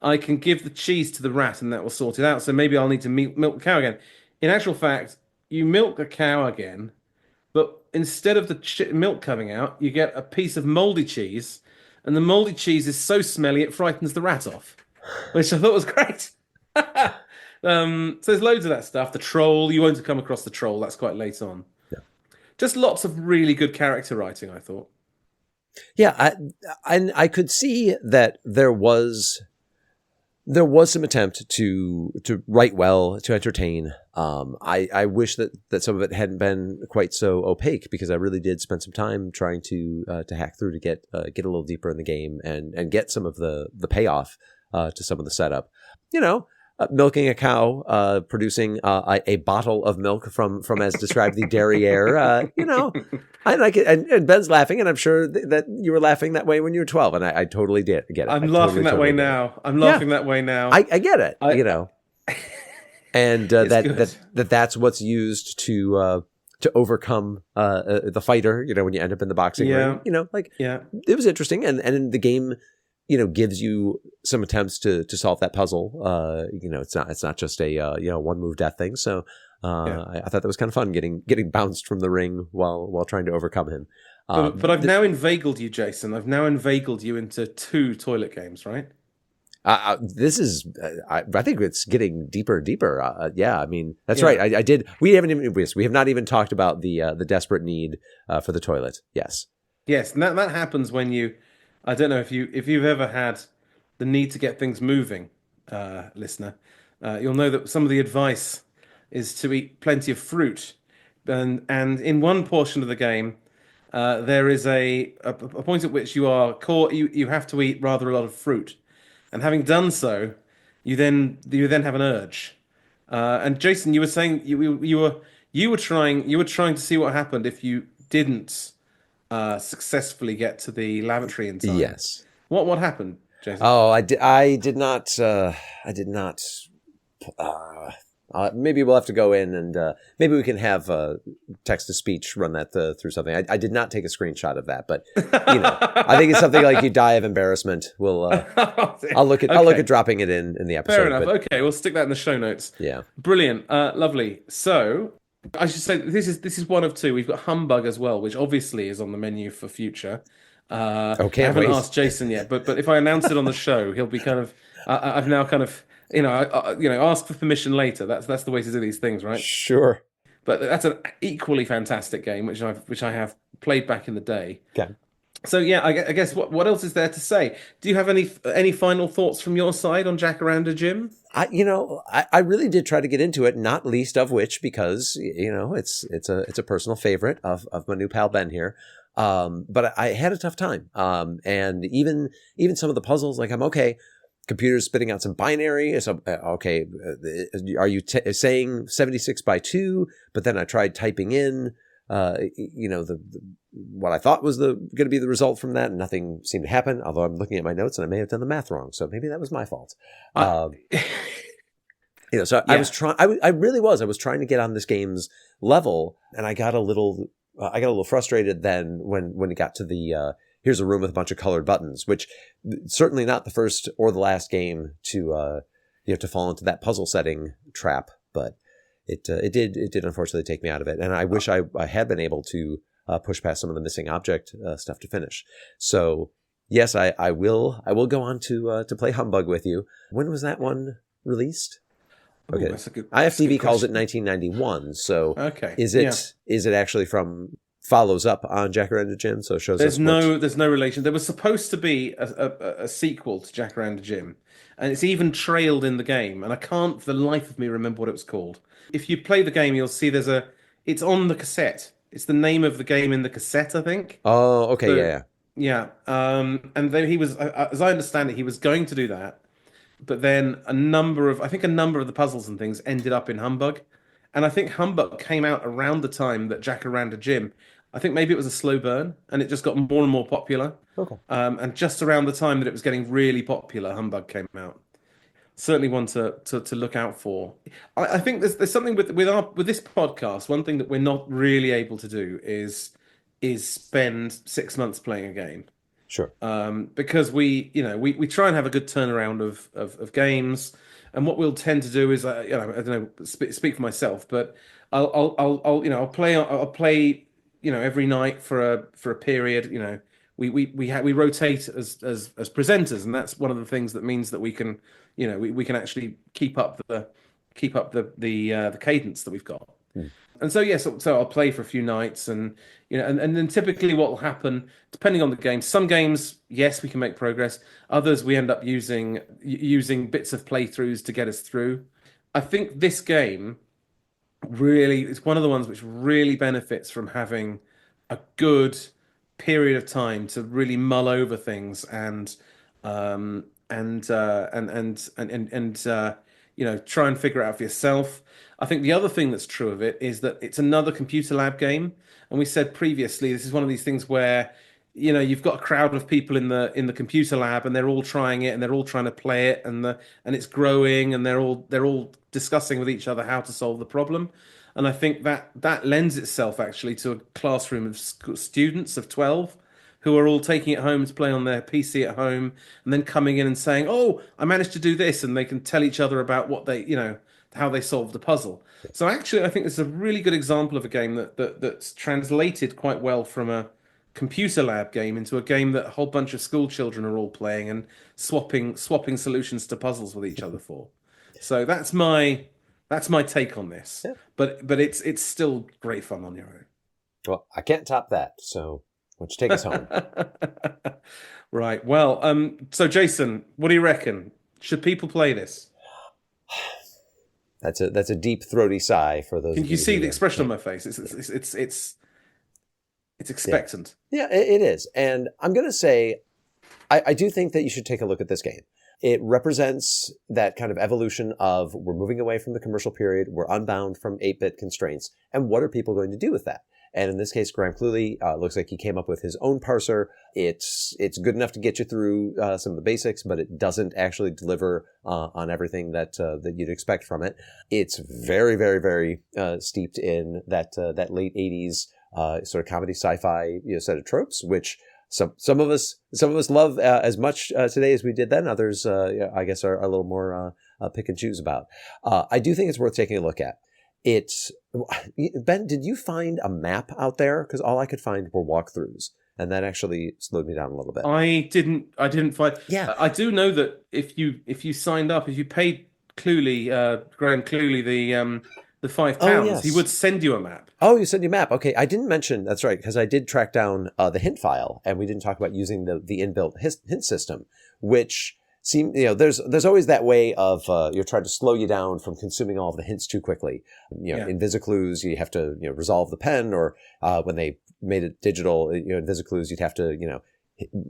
S1: I can give the cheese to the rat, and that will sort it out. So maybe I'll need to milk the cow again. In actual fact, you milk the cow again, but instead of the milk coming out, you get a piece of moldy cheese, and the moldy cheese is so smelly it frightens the rat off, which I thought was great. So there's loads of that stuff. The troll, you won't come across the troll. That's quite late on.
S2: Yeah.
S1: Just lots of really good character writing, I thought.
S2: Yeah, I could see that there was some attempt to write well, to entertain. I wish that some of it hadn't been quite so opaque, because I really did spend some time trying to hack through to get a little deeper in the game and get some of the payoff to some of the setup. Milking a cow, producing a bottle of milk from as described, the derriere. I like it, and Ben's laughing, and I'm sure that you were laughing that way when you were 12, and I totally get it.
S1: I'm
S2: I
S1: laughing that way
S2: get it.
S1: now. I'm laughing that way now.
S2: I get it.
S1: I-
S2: And
S1: It's good.
S2: that's what's used to overcome the fighter. When you end up in the boxing
S1: Yeah.
S2: ring.
S1: Yeah.
S2: It was interesting, and the game gives you some attempts to solve that puzzle. It's not just a one move death thing. So
S1: Yeah.
S2: I thought that was kind of fun, getting bounced from the ring while trying to overcome him.
S1: But I've now inveigled you, Jason. I've now inveigled you into 2 toilet games, right?
S2: This is, I think it's getting deeper and deeper. Yeah, I mean, that's right. I did. We have not even talked about the desperate need for the toilet. Yes.
S1: Yes, and that happens when you. I don't know if you've ever had the need to get things moving, listener. You'll know that some of the advice is to eat plenty of fruit, and in one portion of the game, there is a point at which you are caught. You have to eat rather a lot of fruit, and having done so, you then have an urge. And Jason, you were saying you were trying to see what happened if you didn't successfully get to the lavatory in time.
S2: Yes.
S1: What happened, Jason?
S2: Oh, I did not. I did not. Maybe we'll have to go in and maybe we can have text to speech run that through something. I did not take a screenshot of that, but I think it's something like you die of embarrassment. I'll look at dropping it in the episode.
S1: Fair enough. Okay, we'll stick that in the show notes.
S2: Yeah.
S1: Brilliant. Lovely. So I should say this is one of 2. We've got Humbug as well, which obviously is on the menu for future.
S2: Okay.
S1: I haven't asked Jason yet, but if I announce it on the show, he'll be kind of. I've now kind of ask for permission later. That's the way to do these things, right?
S2: Sure.
S1: But that's an equally fantastic game, which I have played back in the day.
S2: Okay.
S1: So yeah, I guess what else is there to say? Do you have any final thoughts from your side on Jacaranda Jim?
S2: I really did try to get into it, not least of which because, it's a personal favorite of my new pal Ben here. But I had a tough time. And even some of the puzzles, like I'm okay. Computer's spitting out some binary. So, okay, are you saying 76 by 2? But then I tried typing in, the what I thought was going to be the result from that, and nothing seemed to happen. Although I'm looking at my notes and I may have done the math wrong, so maybe that was my fault.
S1: I,
S2: So I was
S1: yeah,
S2: trying. I really was. I was trying to get on this game's level, and I got a little. I got a little frustrated then when it got to the here's a room with a bunch of colored buttons, which certainly not the first or the last game to fall into that puzzle setting trap, but it did unfortunately take me out of it, and I wish I had been able to push past some of the missing object stuff to finish. So yes, I will go on to play Humbug with you. When was that one released?
S1: ooh,
S2: Okay.
S1: that's a good
S2: IFTV calls it
S1: question.
S2: 1991. So
S1: Okay,
S2: is
S1: yeah.
S2: it actually follows up on Jacaranda Jim? So it shows us what.
S1: There's no relation. There was supposed to be a sequel to Jacaranda Jim, and it's even trailed in the game, and I can't for the life of me remember what it was called. If you play the game, you'll see it's on the cassette. It's the name of the game in the cassette, I think.
S2: Oh, okay,
S1: So
S2: yeah,
S1: yeah, and then he was, as I understand it, he was going to do that, but then I think a number of the puzzles and things ended up in Humbug, and I think Humbug came out around the time that Jacaranda Jim. I think maybe it was a slow burn, and it just got more and more popular.
S2: yeah. Okay,
S1: And just around the time that it was getting really popular, Humbug came out. Certainly one to look out for. I think there's something with this podcast. One thing that we're not really able to do is spend 6 months playing a game,
S2: sure.
S1: because we try and have a good turnaround of games, and what we'll tend to do is, I don't know, speak for myself, but I'll play every night for a period. We rotate as presenters, and that's one of the things that means that we can actually keep up the cadence that we've got.
S2: Hmm.
S1: And so yes, so I'll play for a few nights, and then typically what will happen, depending on the game, some games, yes, we can make progress. Others we end up using bits of playthroughs to get us through. I think this game really is one of the ones which really benefits from having a good period of time to really mull over things and try and figure it out for yourself. I think the other thing that's true of it is that it's another computer lab game, and we said previously this is one of these things where you've got a crowd of people in the computer lab, and they're all trying it, and they're all trying to play it, and it's growing, and they're all discussing with each other how to solve the problem. And I think that lends itself actually to a classroom of students of 12 who are all taking it home to play on their PC at home, and then coming in and saying, "Oh, I managed to do this," and they can tell each other about how they solved the puzzle. So actually, I think this is a really good example of a game that's translated quite well from a computer lab game into a game that a whole bunch of school children are all playing and swapping solutions to puzzles with each other for. So that's my take on this.
S2: Yeah.
S1: But it's still great fun on your
S2: Well, I can't top that. So why don't you take us home?
S1: own. Right. Well, so Jason, what do you reckon? Should people play this?
S2: That's a deep throaty sigh for those
S1: Can
S2: of
S1: you
S2: you
S1: see
S2: who
S1: the expression on
S2: can't.
S1: my face? It's
S2: Yeah,
S1: expectant.
S2: yeah, it is. And I'm gonna say, I do think that you should take a look at this game. It represents that kind of evolution of we're moving away from the commercial period, we're unbound from 8-bit constraints, and what are people going to do with that? And in this case, Graham Cluley looks like he came up with his own parser. It's good enough to get you through some of the basics, but it doesn't actually deliver on everything that you'd expect from it. It's very, very, very steeped in that late 80s sort of comedy sci-fi set of tropes, which some of us love as much today as we did then. Others, I guess, are a little more pick and choose about. I do think it's worth taking a look at. It's Ben. Did you find a map out there? Because all I could find were walkthroughs, and that actually slowed me down a little bit.
S1: I didn't find.
S2: Yeah.
S1: I do know that if you signed up, if you paid Graham Cluley, the £5,
S2: Oh, yes.
S1: he would send you a map.
S2: Oh, you sent your map. Okay, I didn't mention, that's right, because I did track down the hint file, and we didn't talk about using the inbuilt hint system, which there's always that way of you're trying to slow you down from consuming all of the hints too quickly. In VisiClues, you have to resolve the pen, or when they made it digital, in VisiClues, you'd have to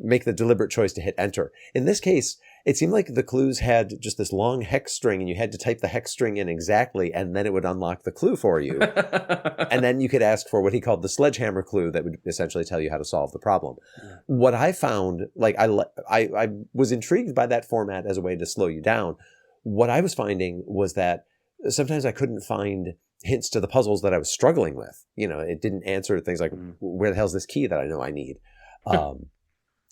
S2: make the deliberate choice to hit enter. In this case, it seemed like the clues had just this long hex string, and you had to type the hex string in exactly, and then it would unlock the clue for you. And then you could ask for what he called the sledgehammer clue that would essentially tell you how to solve the problem. Yeah. What I found, I was intrigued by that format as a way to slow you down. What I was finding was that sometimes I couldn't find hints to the puzzles that I was struggling with. It didn't answer things like, where the hell's this key that I know I need?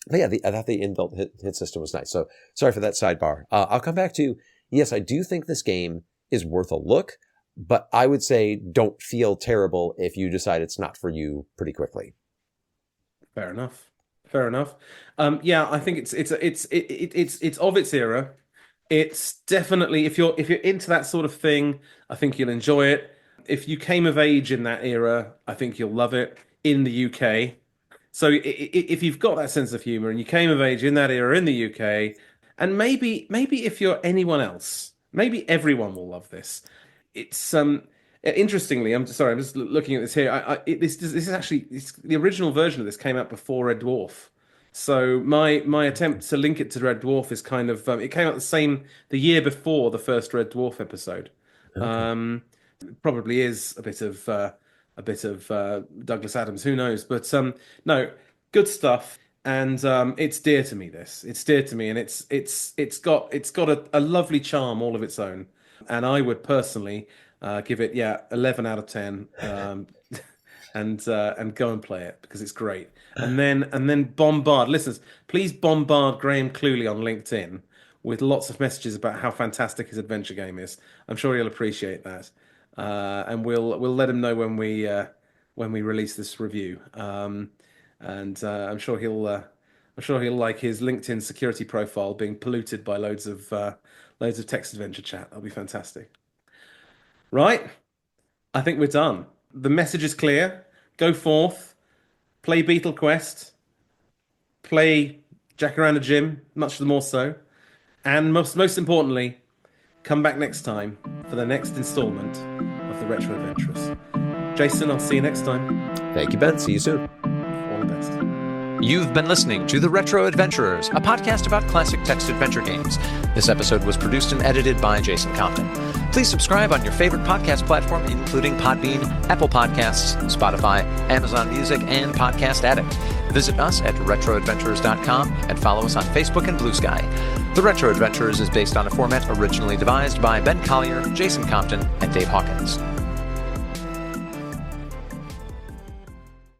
S2: But yeah, I thought the inbuilt hint system was nice. So sorry for that sidebar. I'll come back to, yes, I do think this game is worth a look, but I would say don't feel terrible if you decide it's not for you pretty quickly.
S1: Fair enough. Yeah, I think it's of its era. It's definitely, if you're into that sort of thing, I think you'll enjoy it. If you came of age in that era, I think you'll love it in the UK. So if you've got that sense of humor and you came of age in that era in the UK, and maybe if you're anyone else, maybe everyone will love this. It's interestingly, I'm just looking at this here. This is actually the original version of this came out before Red Dwarf. So my attempt to link it to Red Dwarf is kind of it came out the year before the first Red Dwarf episode. Okay. Probably is a bit of Douglas Adams, who knows? But no, good stuff, and it's dear to me. It's dear to me, and it's got a lovely charm all of its own. And I would personally give it 11 out of 10, and go and play it because it's great. And then bombard listeners. Please bombard Graham Cluley on LinkedIn with lots of messages about how fantastic his adventure game is. I'm sure he'll appreciate that. And we'll let him know when we release this review. And I'm sure he'll like his LinkedIn security profile being polluted by loads of text adventure chat. That'll be fantastic. Right, I think we're done. The message is clear. Go forth, play Beatle Quest, play Jacaranda Jim, much the more so, and most importantly, come back next time for the next installment of The Retro Adventurers. Jason, I'll see you next time.
S2: Thank you, Ben. See you soon.
S1: All the best.
S3: You've been listening to The Retro Adventurers, a podcast about classic text adventure games. This episode was produced and edited by Jason Compton. Please subscribe on your favorite podcast platform, including Podbean, Apple Podcasts, Spotify, Amazon Music, and Podcast Addict. Visit us at retroadventurers.com and follow us on Facebook and Blue Sky. The Retro Adventurers is based on a format originally devised by Ben Collier, Jason Compton, and Dave Hawkins.